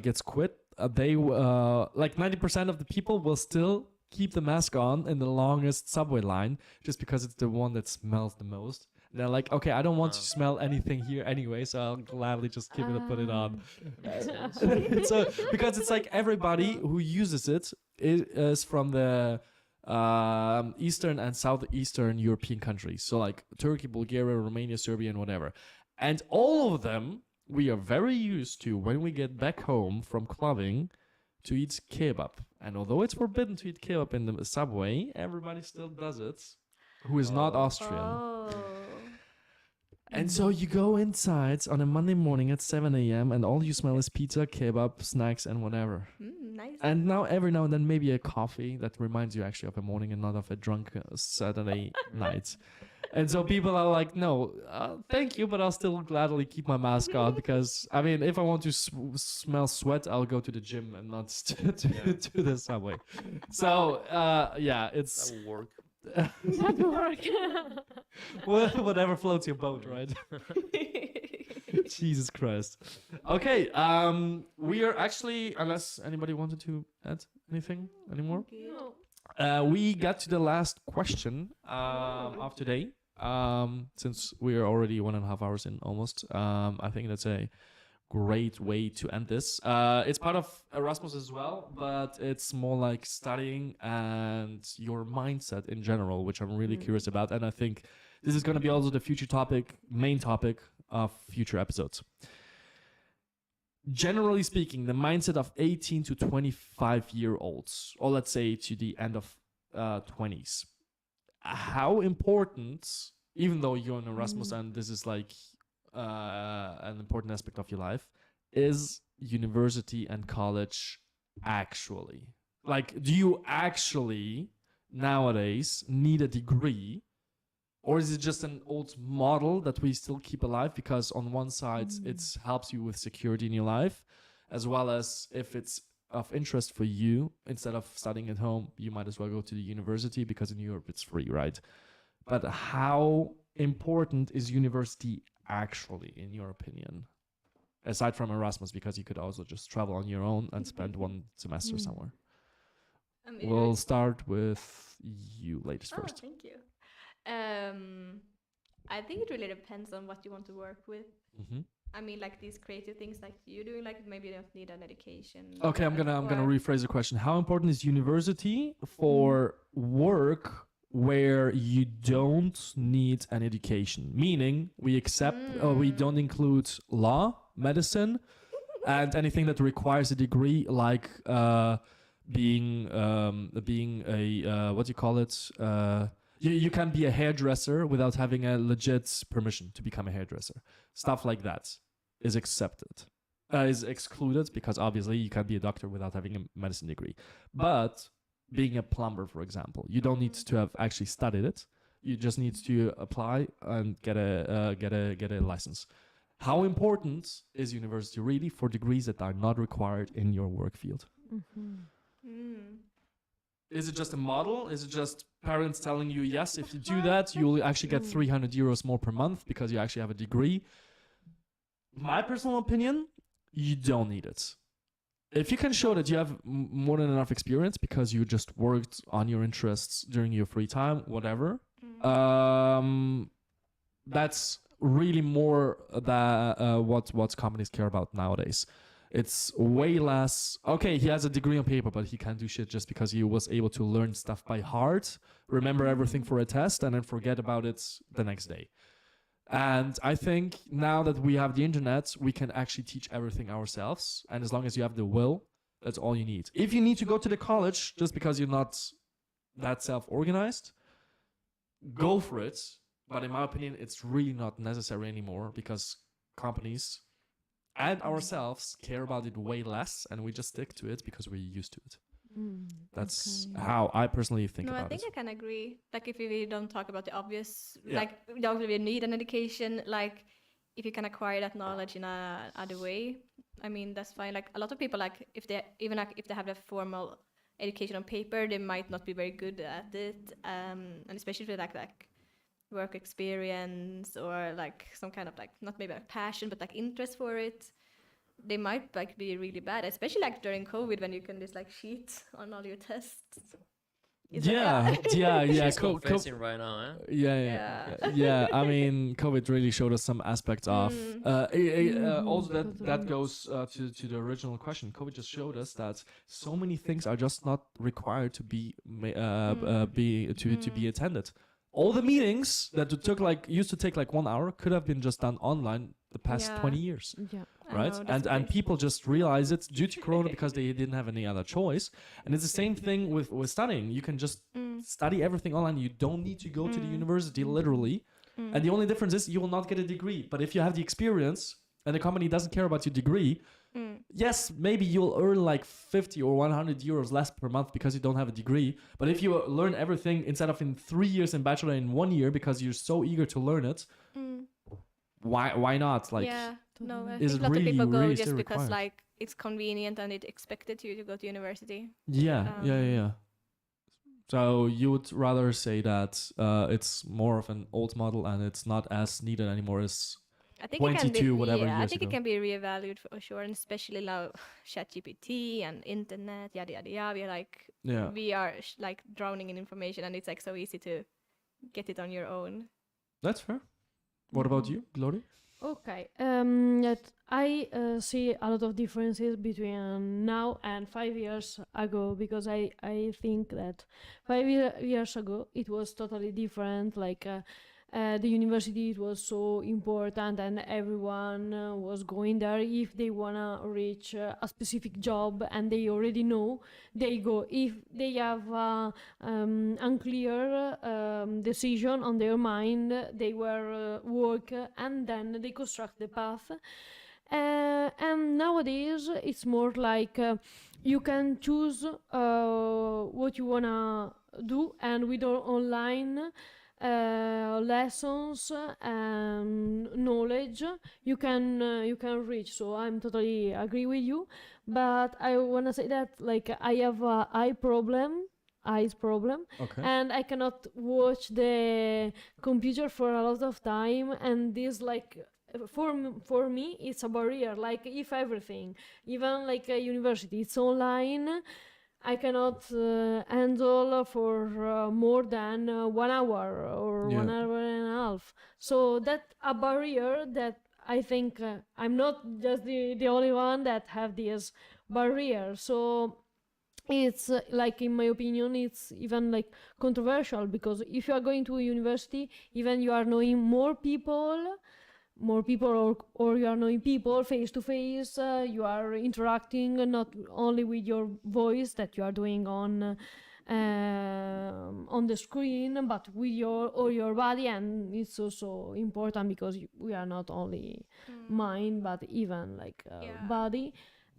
gets quit, they like 90% of the people will still keep the mask on in the longest subway line, just because it's the one that smells the most. They're like, okay, I don't want to smell anything here anyway, so I'll gladly just keep it and put it on. Makes sense. So because it's like everybody who uses it is from the Eastern and Southeastern European countries, so like Turkey, Bulgaria, Romania, Serbia, and whatever. And all of them, we are very used to when we get back home from clubbing to eat kebab. And although it's forbidden to eat kebab in the subway, everybody still does it who is not Oh. Austrian. Oh. And so you go inside on a Monday morning at 7 a.m. and all you smell is pizza, kebab, snacks, and whatever. Nice. And now, every now and then, maybe a coffee that reminds you actually of a morning and not of a drunk Saturday night. And so people are like, no, thank you, but I'll still gladly keep my mask on because, I mean, if I want to smell sweat, I'll go to the gym and not to the subway. So, yeah, That it's will work. That work. whatever floats your boat, right? Jesus Christ. Okay, we are actually, unless anybody wanted to add anything anymore, No. we got to the last question of today. Since we are already 1.5 hours in almost, I think that's a great way to end this. It's part of Erasmus as well, but it's more like studying and your mindset in general, which I'm really curious about. And I think this is going to be also the main topic of future episodes. Generally speaking, the mindset of 18 to 25-year-olds, or let's say to the end of 20s, how important, even though you're in Erasmus and this is like an important aspect of your life, is university and college actually? Like, do you actually nowadays need a degree, or is it just an old model that we still keep alive because on one side it helps you with security in your life, as well as if it's of interest for you, instead of studying at home, you might as well go to the university because in Europe it's free, right? But how important is university actually, in your opinion? Aside from Erasmus, because you could also just travel on your own and spend one semester somewhere. We'll start with you ladies first. Thank you. I think it really depends on what you want to work with. I mean, like these creative things like you do, like maybe you don't need an education. Okay, I'm gonna rephrase the question. How important is university for work where you don't need an education? Meaning, we accept, we don't include law, medicine, and anything that requires a degree, like being a what do you call it? You can be a hairdresser without having a legit permission to become a hairdresser. Stuff like that is is excluded, because obviously you can't be a doctor without having a medicine degree. But being a plumber, for example, you don't need to have actually studied it. You just need to apply and get a license. How important is university really for degrees that are not required in your work field? Is it just a model? Is it just parents telling you, yes, if you do that, you'll actually get 300 euros more per month because you actually have a degree? My personal opinion, you don't need it. If you can show that you have more than enough experience because you just worked on your interests during your free time, whatever, that's really more what companies care about nowadays. It's way less, okay, he has a degree on paper, but he can't do shit just because he was able to learn stuff by heart, remember everything for a test, and then forget about it the next day. And I think now that we have the internet, we can actually teach everything ourselves. And as long as you have the will, that's all you need. If you need to go to the college just because you're not that self-organized, go for it. But in my opinion, it's really not necessary anymore, because companies and ourselves care about it way less, and we just stick to it because we're used to it. That's how I personally think about it. No, I think I can agree. Like, if we don't talk about the obvious, like, we don't really need an education. Like, if you can acquire that knowledge in a other way, I mean, that's fine. Like, a lot of people, like, if they have the formal education on paper, they might not be very good at it. And especially if they like work experience or like some kind of like, not maybe like passion, but like interest for it, they might like be really bad, especially like during COVID when you can just like cheat on all your tests. Yeah. She's confessing right now, eh? Yeah. I mean, COVID really showed us some aspects of. Also, that goes to the original question. COVID just showed us that so many things are just not required to be attended. All the meetings that used to take like 1 hour could have been just done online the past 20 years. Yeah. Right? And people just realize it due to Corona because they didn't have any other choice. And it's the same thing with studying. You can just study everything online. You don't need to go to the university, literally. And the only difference is you will not get a degree. But if you have the experience and the company doesn't care about your degree, yes, maybe you'll earn like 50 or 100 euros less per month because you don't have a degree. But if you learn everything instead of in 3 years in bachelor in 1 year because you're so eager to learn it, why not? Like, no, I is think it a lot really, of people go really just still because required? like it's convenient and it expected you to go to university. Yeah. So you would rather say that it's more of an old model and it's not as needed anymore as I think 22 whatever years I think ago. it can be reevaluated for sure, and especially now ChatGPT and internet, yada yada yada. We are like drowning in information, and it's like so easy to get it on your own. That's fair. What about you, Glory? Okay. I see a lot of differences between now and 5 years ago, because I think that 5 years ago it was totally different. Like the university, it was so important, and everyone was going there if they wanna reach a specific job, and they already know they go. If they have unclear decision on their mind, they were work, and then they construct the path. And nowadays it's more like you can choose what you wanna do, and with our online lessons and knowledge, you can reach. So I'm totally agree with you, but I wanna say that like I have a eyes problem, Okay. and I cannot watch the computer for a lot of time, and this like for me it's a barrier. Like if everything, even like a university, it's online, I cannot handle for more than 1 hour or Yeah. 1 hour and a half. So that a barrier that I think I'm not just the only one that have this barrier. So it's like, in my opinion, it's even like controversial, because if you are going to a university, even you are knowing more people, or you are knowing people face to face, you are interacting not only with your voice that you are doing on the screen, but with your body. And it's also important because we are not only mind, but even like Yeah. body.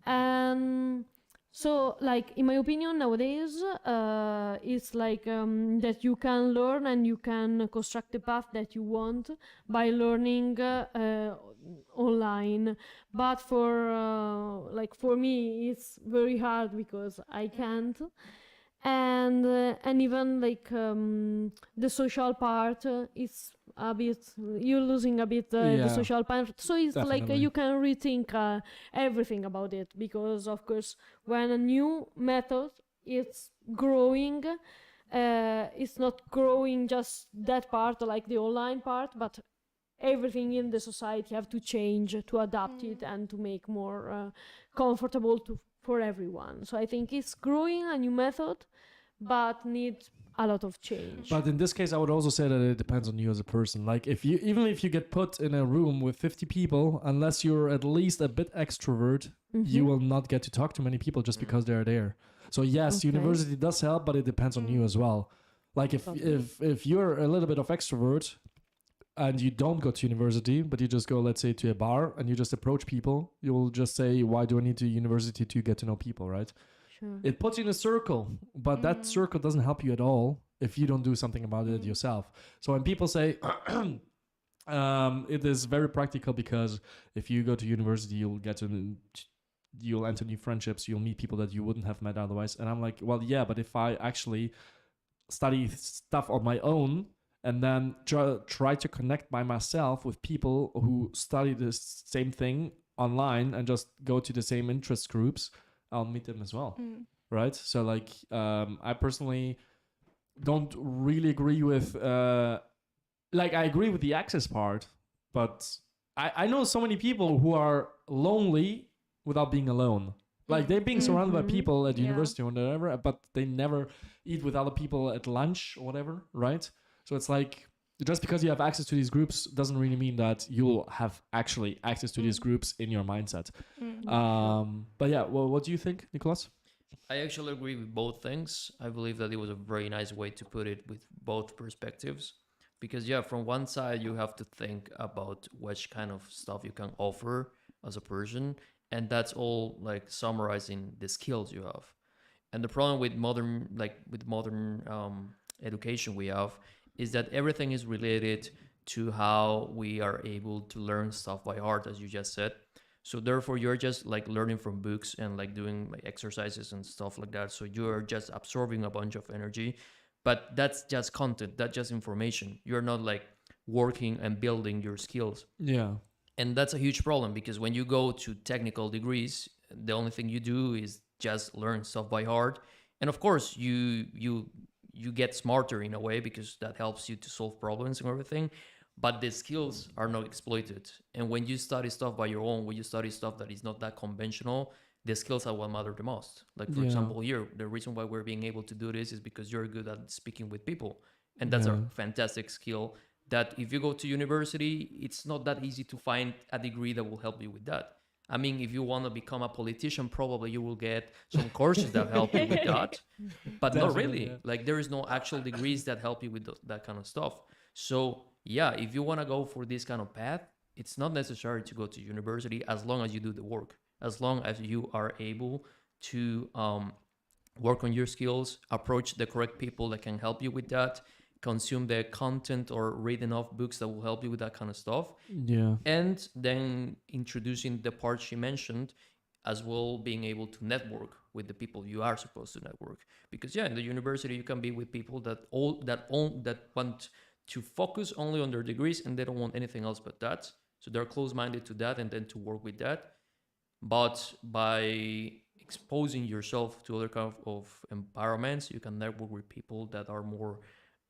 And so, like, in my opinion, nowadays, it's like that you can learn and you can construct the path that you want by learning online. But for me, it's very hard because I can't. And even like the social part, it's a bit, you're losing a bit Yeah, the social part. So it's like definitely. you can rethink everything about it, because of course when a new method is growing, it's not growing just that part, like the online part, but everything in the society have to change to adapt it and to make more comfortable for everyone. So I think it's growing a new method, but needs a lot of change. But in this case, I would also say that it depends on you as a person. Like even if you get put in a room with 50 people, unless you're at least a bit extrovert, you will not get to talk to many people just because they're there. So yes, Okay. university does help, but it depends on you as well. Like if you're a little bit of extrovert and you don't go to university, but you just go, let's say, to a bar and you just approach people, you will just say, why do I need to university to get to know people, right? Sure. It puts you in a circle, but that circle doesn't help you at all if you don't do something about it yourself. So when people say, it is very practical, because if you go to university, you'll enter new friendships, you'll meet people that you wouldn't have met otherwise. And I'm like, well, yeah, but if I actually study stuff on my own and then try to connect by myself with people who study the same thing online and just go to the same interest groups, I'll meet them as well, right? So like, I personally don't really agree with, like, I agree with the access part, but I know so many people who are lonely without being alone. Like, they're being surrounded by people at Yeah. university or whatever, but they never eat with other people at lunch or whatever, right? So it's like, just because you have access to these groups doesn't really mean that you'll have actually access to these groups in your mindset. But yeah, well, what do you think, Nicolas? I actually agree with both things. I believe that it was a very nice way to put it, with both perspectives. Because yeah, from one side, you have to think about which kind of stuff you can offer as a person. And that's all like summarizing the skills you have. And the problem with modern education we have is that everything is related to how we are able to learn stuff by heart, as you just said. So therefore, you're just like learning from books and like doing like exercises and stuff like that. So you're just absorbing a bunch of energy, but that's just content, that's just information. You're not like working and building your skills. Yeah. And that's a huge problem, because when you go to technical degrees, the only thing you do is just learn stuff by heart. And of course, you get smarter in a way, because that helps you to solve problems and everything. But the skills are not exploited. And when you study stuff by your own, when you study stuff that is not that conventional, the skills are what matter the most. Like, for example, here, the reason why we're being able to do this is because you're good at speaking with people. And that's a fantastic skill that if you go to university, it's not that easy to find a degree that will help you with that. I mean, if you want to become a politician, probably you will get some courses that help you with that, but not Definitely, really. yeah. Like there is no actual degrees that help you with that kind of stuff. So yeah, if you want to go for this kind of path, it's not necessary to go to university as long as you do the work, as long as you are able to work on your skills, approach the correct people that can help you with that, consume the content or read enough books that will help you with that kind of stuff. Yeah. And then introducing the part she mentioned as well, being able to network with the people you are supposed to network. Because yeah, in the university you can be with people that want to focus only on their degrees and they don't want anything else but that. So they're close-minded to that and then to work with that. But by exposing yourself to other kind of environments, you can network with people that are more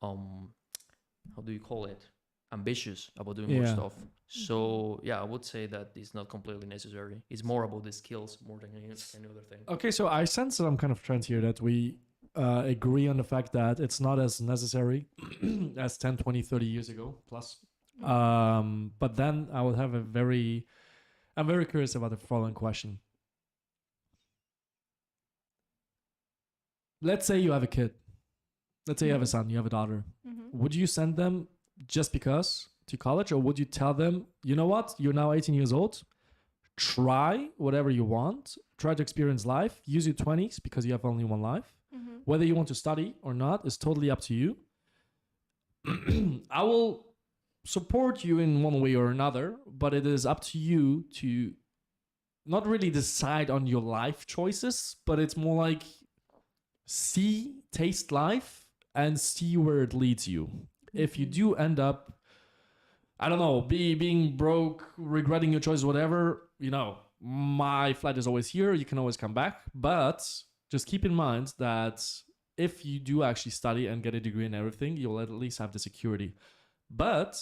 how do you call it, ambitious about doing more Yeah. stuff. So yeah, I would say that it's not completely necessary. It's more about the skills more than any other thing. Okay, so I sense some kind of trend here that we agree on the fact that it's not as necessary as 10, 20, 30 years ago plus. But then I will have I'm very curious about the following question. Let's say you have a kid. Let's say you have a son, you have a daughter. Mm-hmm. Would you send them just because to college, or would you tell them, you know what, you're now 18 years old, try whatever you want, try to experience life, use your 20s because you have only one life. Mm-hmm. Whether you want to study or not is totally up to you. I will support you in one way or another, but it is up to you to not really decide on your life choices, but it's more like taste life and see where it leads you. If you do end up, I don't know, being broke, regretting your choice, whatever, my flight is always here. You can always come back. But just keep in mind that if you do actually study and get a degree and everything, you'll at least have the security. But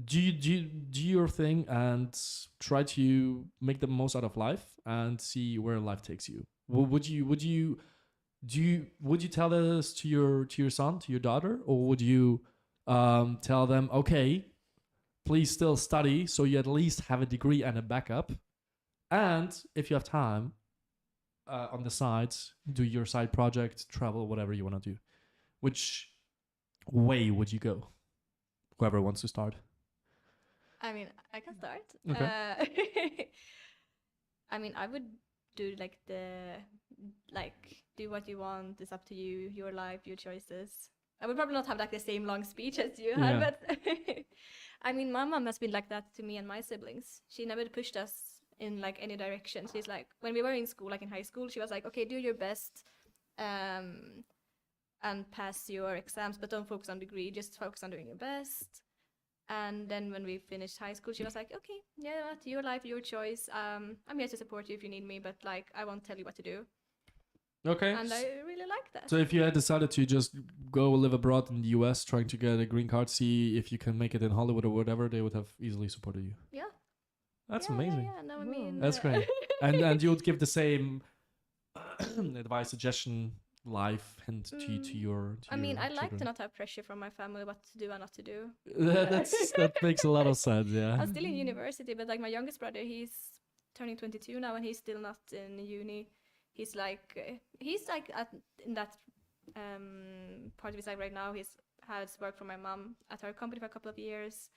do your thing and try to make the most out of life and see where life takes you. Would you tell this to your son, to your daughter, or would you tell them, okay, please still study so you at least have a degree and a backup, and if you have time on the side, do your side project, travel, whatever you want to do? Which way would you go? Whoever wants to start. I mean, I can start. Okay. I mean, I would do do what you want. It's up to you, your life, your choices. I would probably not have the same long speech as you had, but I mean, my mom has been like that to me and my siblings. She never pushed us in any direction. She's like, when we were in school, in high school, she was like, okay, do your best and pass your exams, but don't focus on degree, just focus on doing your best. And then when we finished high school, she was like, okay, yeah, your life, your choice. I'm here to support you if you need me, but I won't tell you what to do. Okay. And I really like that. So if you had decided to just go live abroad in the US, trying to get a green card, see if you can make it in Hollywood or whatever, they would have easily supported you. Yeah. That's Yeah, amazing. Yeah, no, I mean, That's great. And you would give the same advice, suggestion, life, hint to your. I mean, your I like to children. not have pressure from my family what to do and not to do. That makes a lot of sense. Yeah. I'm still in university, but my youngest brother, he's turning 22 now, and he's still not in uni. He's in that part of his life right now. He's has worked for my mom at her company for a couple of years,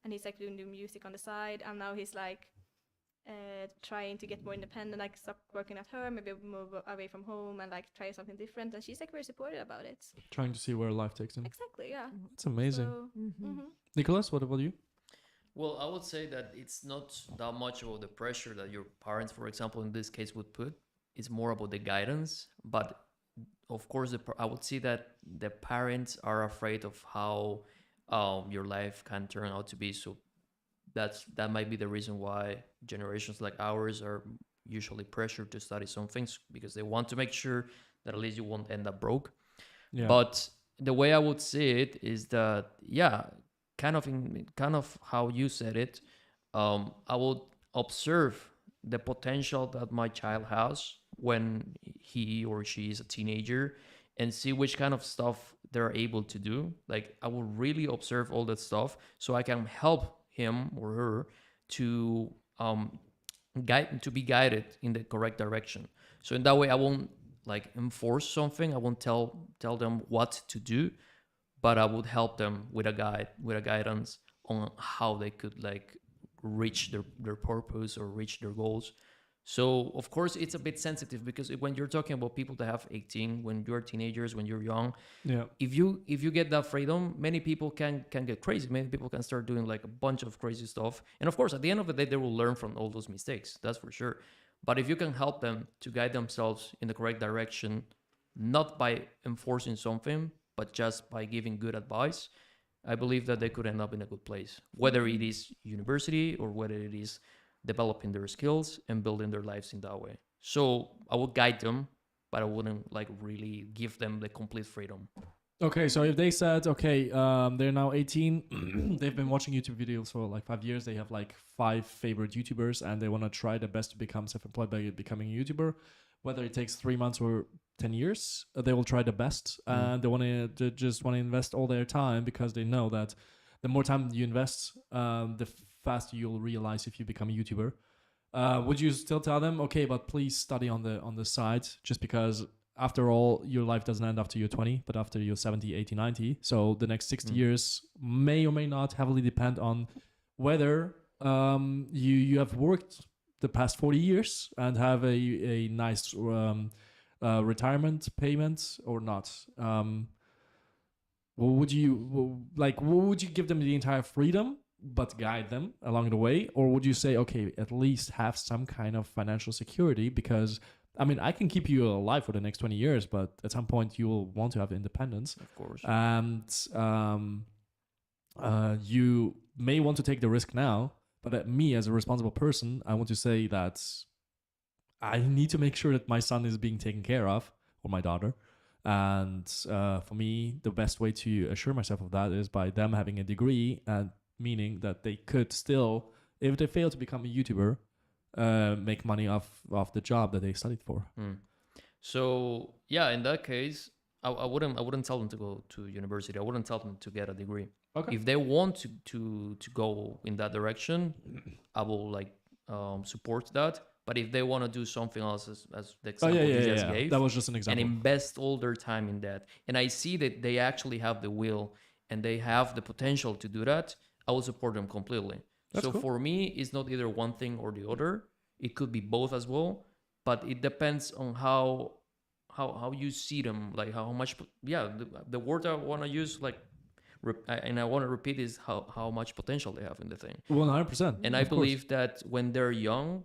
and he's doing the music on the side, and now he's trying to get more independent, stop working at her, maybe move away from home and try something different. And she's very supportive about it. Trying to see where life takes him. Exactly, yeah. That's amazing. So, Nicholas, what about you? Well, I would say that it's not that much about the pressure that your parents, for example, in this case, would put. It's more about the guidance. But of course, I would say that the parents are afraid of how your life can turn out to be. So that might be the reason why generations like ours are usually pressured to study some things, because they want to make sure that at least you won't end up broke. Yeah. But the way I would see it is that, yeah, kind of how you said it, I would observe the potential that my child has when he or she is a teenager, and see which kind of stuff they're able to do. Like I will really observe all that stuff so I can help him or her to be guided in the correct direction. So in that way, I won't like enforce something. I won't tell them what to do, but I would help them with a guidance on how they could like reach their purpose or reach their goals. So of course it's a bit sensitive because when you're talking about people that have 18, when you're teenagers, when you're young, Yeah. if you get that freedom, many people can get crazy. Many people can start doing like a bunch of crazy stuff. And of course, at the end of the day, they will learn from all those mistakes. That's for sure. But if you can help them to guide themselves in the correct direction, not by enforcing something, but just by giving good advice, I believe that they could end up in a good place, whether it is university or whether it is developing their skills and building their lives in that way. So I would guide them, but I wouldn't like really give them the complete freedom. Okay, so if they said, okay, they're now 18, they've been watching YouTube videos for like 5 years, they have like 5 favorite YouTubers, and they want to try their best to become self-employed by becoming a YouTuber, whether it takes 3 months or 10 years, they will try the best, and they just want to invest all their time because they know that the more time you invest, the faster you'll realize if you become a YouTuber. Would you still tell them, okay, but please study on the side, just because after all, your life doesn't end after you're 20, but after you're 70, 80, 90. So the next 60 years may or may not heavily depend on whether you have worked the past 40 years and have a nice retirement payment or not. Would you give them the entire freedom but guide them along the way, or would you say, okay, at least have some kind of financial security? Because I mean, I can keep you alive for the next 20 years, but at some point you will want to have independence. Of course. And you may want to take the risk now, but me as a responsible person, I want to say that I need to make sure that my son is being taken care of, or my daughter. And for me, the best way to assure myself of that is by them having a degree, and meaning that they could still, if they fail to become a YouTuber, make money off the job that they studied for. So yeah, in that case, I wouldn't tell them to go to university. I wouldn't tell them to get a degree. Okay. If they want to go in that direction, I will like support that. But if they want to do something else, as the example you just gave, that was just an and example. invest all their time in that, and I see that they actually have the will and they have the potential to do that, I will support them completely. That's so cool. for me, it's not either one thing or the other. It could be both as well, but it depends on how you see them, like how much. Yeah, the word I want to use, like, and I want to repeat, is how much potential they have in the thing. 100%. And I believe that when they're young,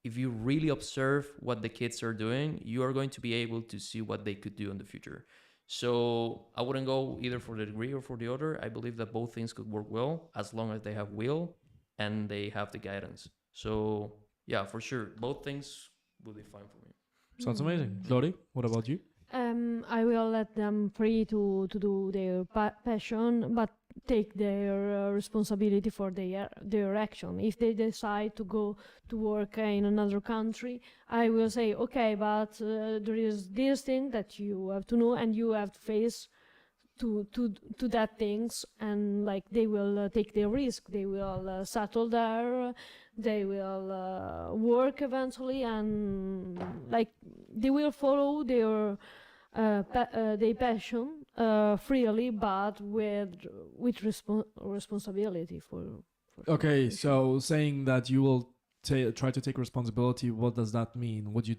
if you really observe what the kids are doing, you are going to be able to see what they could do in the future. So I wouldn't go either for the degree or for the other. I believe that both things could work well as long as they have will and they have the guidance. So yeah, for sure, both things will be fine for me. Sounds amazing. Lori, what about you? I will let them free to do their passion, but take their responsibility for their action. If they decide to go to work in another country, I will say, okay, but there is this thing that you have to know, and you have to face to that things, and like they will take their risk. They will settle there. They will work eventually, and like they will follow their passion freely, but with responsibility for Okay, so saying that you will try to take responsibility, what does that mean? Would you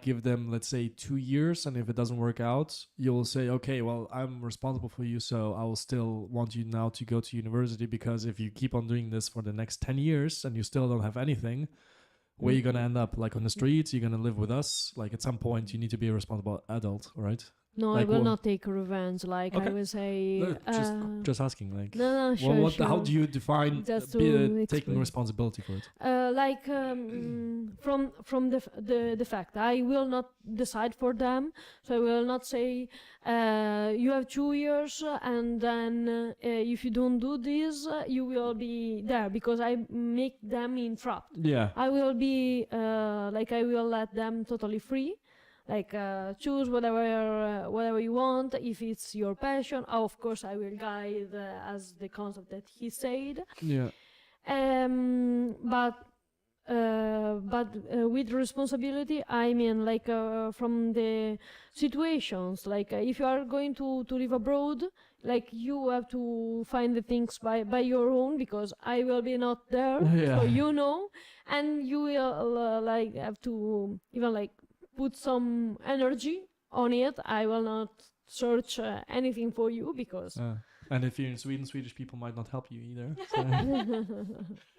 give them, let's say, 2 years, and if it doesn't work out, you'll say, okay, well, I'm responsible for you, so I will still want you now to go to university, because if you keep on doing this for the next 10 years and you still don't have anything, where are you going to end up? Like on the streets? You're going to live with us? Like at some point, you need to be a responsible adult, right? No, like I will not take revenge. Like Okay. I will say, No, just asking. Like, no, sure, sure. How do you define Just to taking explain. responsibility for it? From the fact I will not decide for them, so I will not say you have 2 years, and then if you don't do this, you will be there, because I make them entrapped. Yeah. I will be I will let them totally free. like choose whatever you want. If it's your passion, of course I will guide as the concept that he said. Yeah. But with responsibility, I mean, like from the situations, like if you are going to live abroad, like you have to find the things by your own, because I will be not there, Yeah. so you know, and you will like have to even like put some energy on it. I will not search anything for you, because And if you're in Sweden, Swedish people might not help you either. So.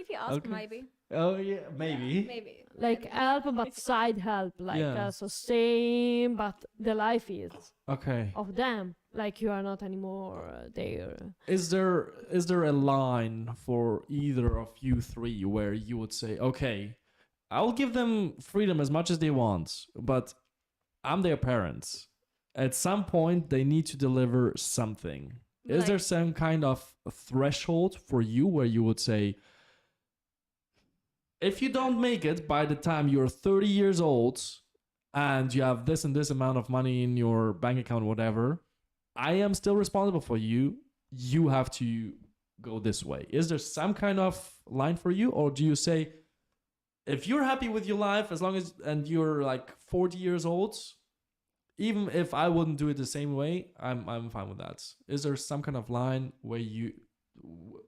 If you ask, Okay. maybe. Oh yeah, maybe. Maybe. like help, but side help, like Yeah. sustain, but the life is Okay. of them, like you are not anymore there. Is there a line for either of you three where you would say, okay, I'll give them freedom as much as they want, but I'm their parents. At some point, they need to deliver something. Is there Like- some kind of threshold for you where you would say, if you don't make it by the time you're 30 years old and you have this and this amount of money in your bank account, whatever, I am still responsible for you. You have to go this way. Is there some kind of line for you? Or do you say, if you're happy with your life, as long as, and you're like 40 years old, even if I wouldn't do it the same way, I'm fine with that. Is there some kind of line where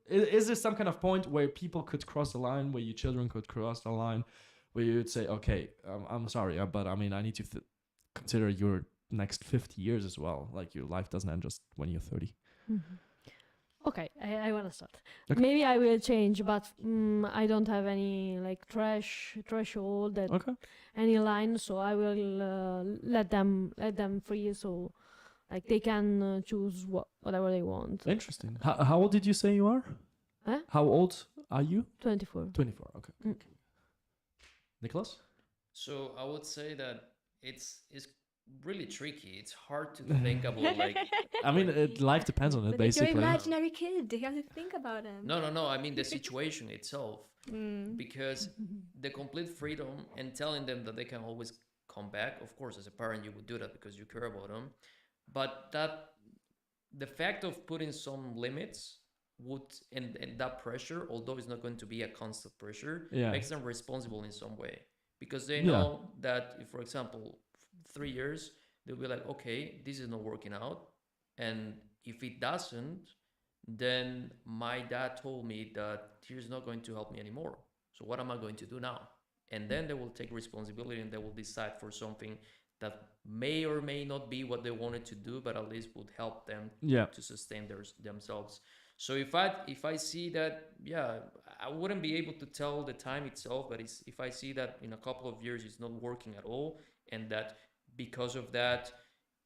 is there some kind of point where people could cross the line, where your children could cross the line, where you would say, okay, I'm sorry, but I mean, I need to consider your next 50 years as well. Like your life doesn't end just when you're 30. Mhm. Okay, I want to start. Okay. Maybe I will change, but I don't have any like threshold that Okay. any line, so I will let them free, so like they can choose whatever they want. Interesting. How old did you say you are? Huh? How old are you? 24. 24. Okay. Mm. Nicholas? So I would say that it's really tricky. It's hard to think about like I mean, life depends on it, But it's your basically. imaginary kid. You have to think about him. no. I mean the situation itself, Mm. because the complete freedom and telling them that they can always come back. Of course, as a parent, you would do that because you care about them. But the fact of putting some limits would and that pressure, although it's not going to be a constant pressure, Yeah. makes them responsible in some way, because they Yeah. know that if, for example, 3 years, they'll be like, okay, this is not working out, and if it doesn't, then my dad told me that he's not going to help me anymore. So what am I going to do now? And then they will take responsibility and they will decide for something that may or may not be what they wanted to do, but at least would help them Yeah. to sustain themselves. So if I see that, yeah, I wouldn't be able to tell the time itself, but if I see that in a couple of years it's not working at all, and that because of that,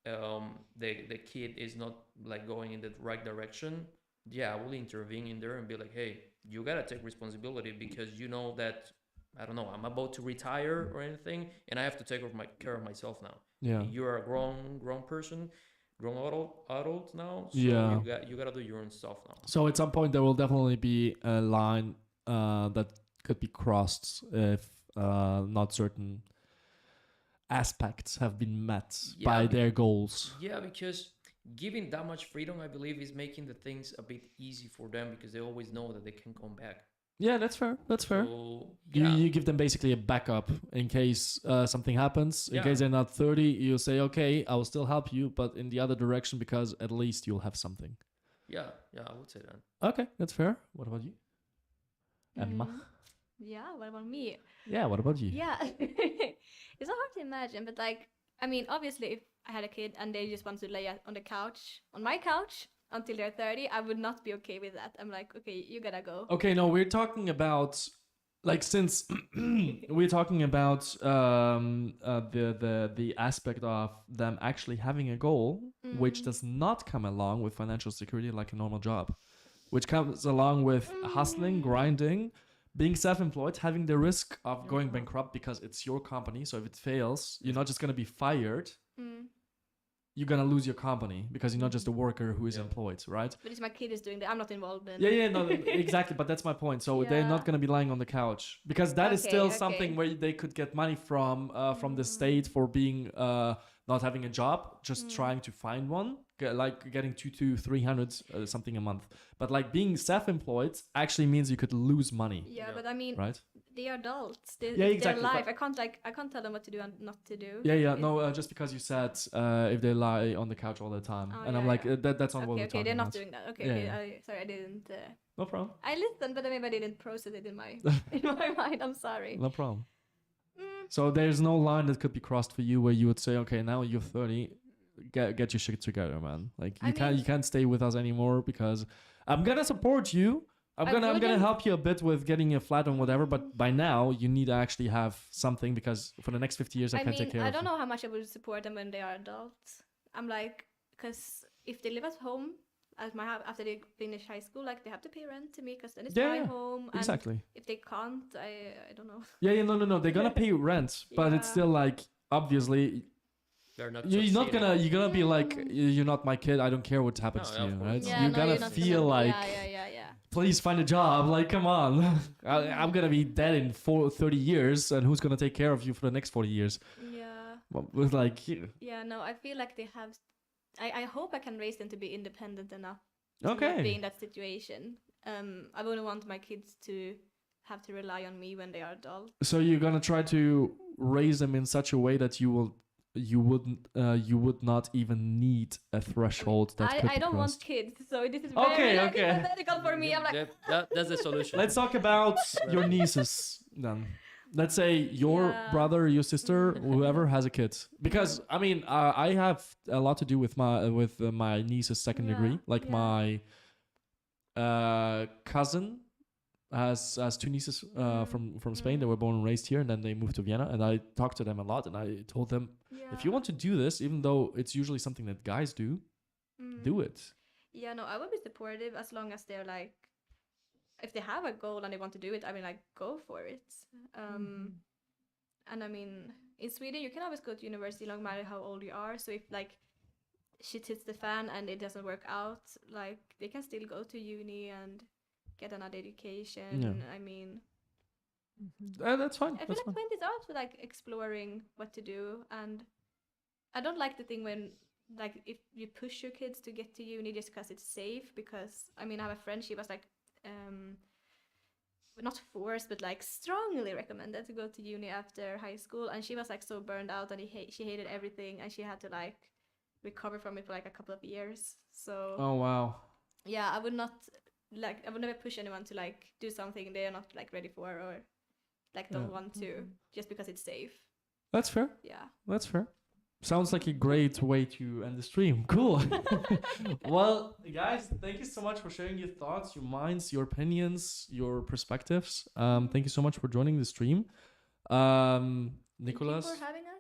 the kid is not like going in the right direction, yeah, I will intervene in there and be like, hey, you gotta take responsibility, because you know that, I don't know, I'm about to retire or anything, and I have to take care of myself now. Yeah. You're a grown person, grown adult now, so Yeah. you gotta do your own stuff now. So at some point there will definitely be a line that could be crossed if not certain aspects have been met by Yeah. their goals. Yeah, because giving that much freedom, I believe, is making the things a bit easy for them, because they always know that they can come back. Yeah, that's fair. That's fair. So, You, yeah. you give them basically a backup in case something happens. In Yeah. case they're not 30, you say, okay, I will still help you, but in the other direction, because at least you'll have something. Yeah, I would say that. Okay, that's fair. What about you? Emma? Mm. Yeah, what about me? Yeah, what about you? Yeah. It's so hard to imagine, but like, I mean, obviously, if I had a kid and they just want to lay on my couch, until they're 30, I would not be okay with that. I'm like, okay, you gotta go. Okay, no, we're talking about, like, since we're talking about the aspect of them actually having a goal, which does not come along with financial security like a normal job, which comes along with hustling, grinding, being self-employed, having the risk of going bankrupt because it's your company. So if it fails, you're not just gonna be fired. Mm. you're gonna lose your company because you're not just a worker who is employed, right? But it's my kid is doing that. I'm not involved in. No, exactly. But that's my point. So they're not gonna be lying on the couch because that is still something where they could get money from the state for being not having a job, just trying to find one, like getting 200 to 300 something a month. But like being self-employed actually means you could lose money. Yeah, but I mean, right? they are adults. It's exactly. their life. I can't tell them what to do and not to do. No, just because you said if they lie on the couch all the time, and I'm like that's not what we're talking about. Okay, they're not doing that. Okay, sorry, I didn't. No problem. I listened, but maybe I didn't process it in my in my mind. I'm sorry. No problem. So there's no line that could be crossed for you where you would say, okay, now you're 30, get your shit together, man. Like you can't stay with us anymore because I'm gonna support you. I'm gonna help you a bit with getting a flat and whatever, but by now you need to actually have something because for the next 50 years I can't take care of you. I don't know how much I would support them when they are adults. I'm like, because if they live at home after they finish high school, like they have to pay rent to me because then it's my home. Exactly. And if they can't, I don't know. No. They're gonna pay rent, but it's still like obviously. You're gonna be like you're not my kid. I don't care what happens to you, right? Yeah, you're gonna feel like please find a job. Like come on, I'm gonna be dead in 30 years, and who's gonna take care of you for the next 40 years? Yeah. With like. Yeah, no, I feel like they have. I hope I can raise them to be independent enough. Okay. To not be in that situation. I wouldn't want my kids to have to rely on me when they are adults. So you're gonna try to raise them in such a way that you would not even need a threshold I don't want kids, so this is very hypothetical for me. I'm like that's the solution. Let's talk about your nieces then. Let's say your brother, your sister, whoever has a kid. Because I mean, I have a lot to do with my niece's second degree. Like my cousin has two nieces from Spain. They were born and raised here, and then they moved to Vienna. And I talked to them a lot, and I told them, if you want to do this, even though it's usually something that guys do, do it. Yeah, no, I would be supportive as long as they're like, if they have a goal and they want to do it, I mean, like, go for it. And I mean, in Sweden, you can always go to university no matter how old you are. So if like shit hits the fan and it doesn't work out, like they can still go to uni and get another education. Yeah. I mean, that's fine. I feel like 20 is also like exploring what to do, and I don't like the thing when like if you push your kids to get to uni just because it's safe. Because I mean, I have a friend, she was like not forced but like strongly recommended to go to uni after high school, and she was like so burned out and she hated everything, and she had to like recover from it for like a couple of years. So oh wow, yeah, I would never push anyone to like do something they're not like ready for or like don't want to just because it's safe. That's fair. Yeah, that's fair. Sounds like a great way to end the stream. Cool. Well, guys, thank you so much for sharing your thoughts, your minds, your opinions, your perspectives. Thank you so much for joining the stream. Nicholas. Thank you for having us.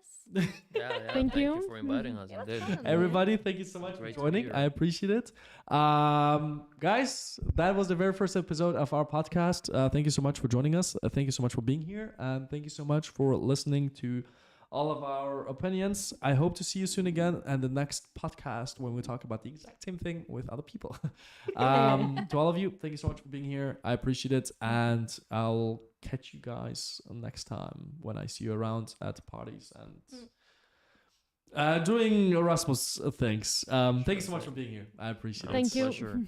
Thank you for inviting us. Everybody, thank you so much for joining. I appreciate it. Guys, that was the very first episode of our podcast. Thank you so much for joining us. Thank you so much for being here. And thank you so much for listening to all of our opinions. I hope to see you soon again and the next podcast when we talk about the exact same thing with other people. To all of you, thank you so much for being here. I appreciate it. And I'll catch you guys next time when I see you around at parties and doing Erasmus things. Thank you so much for being here. I appreciate it. Thank you. Pleasure.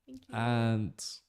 Thank you. And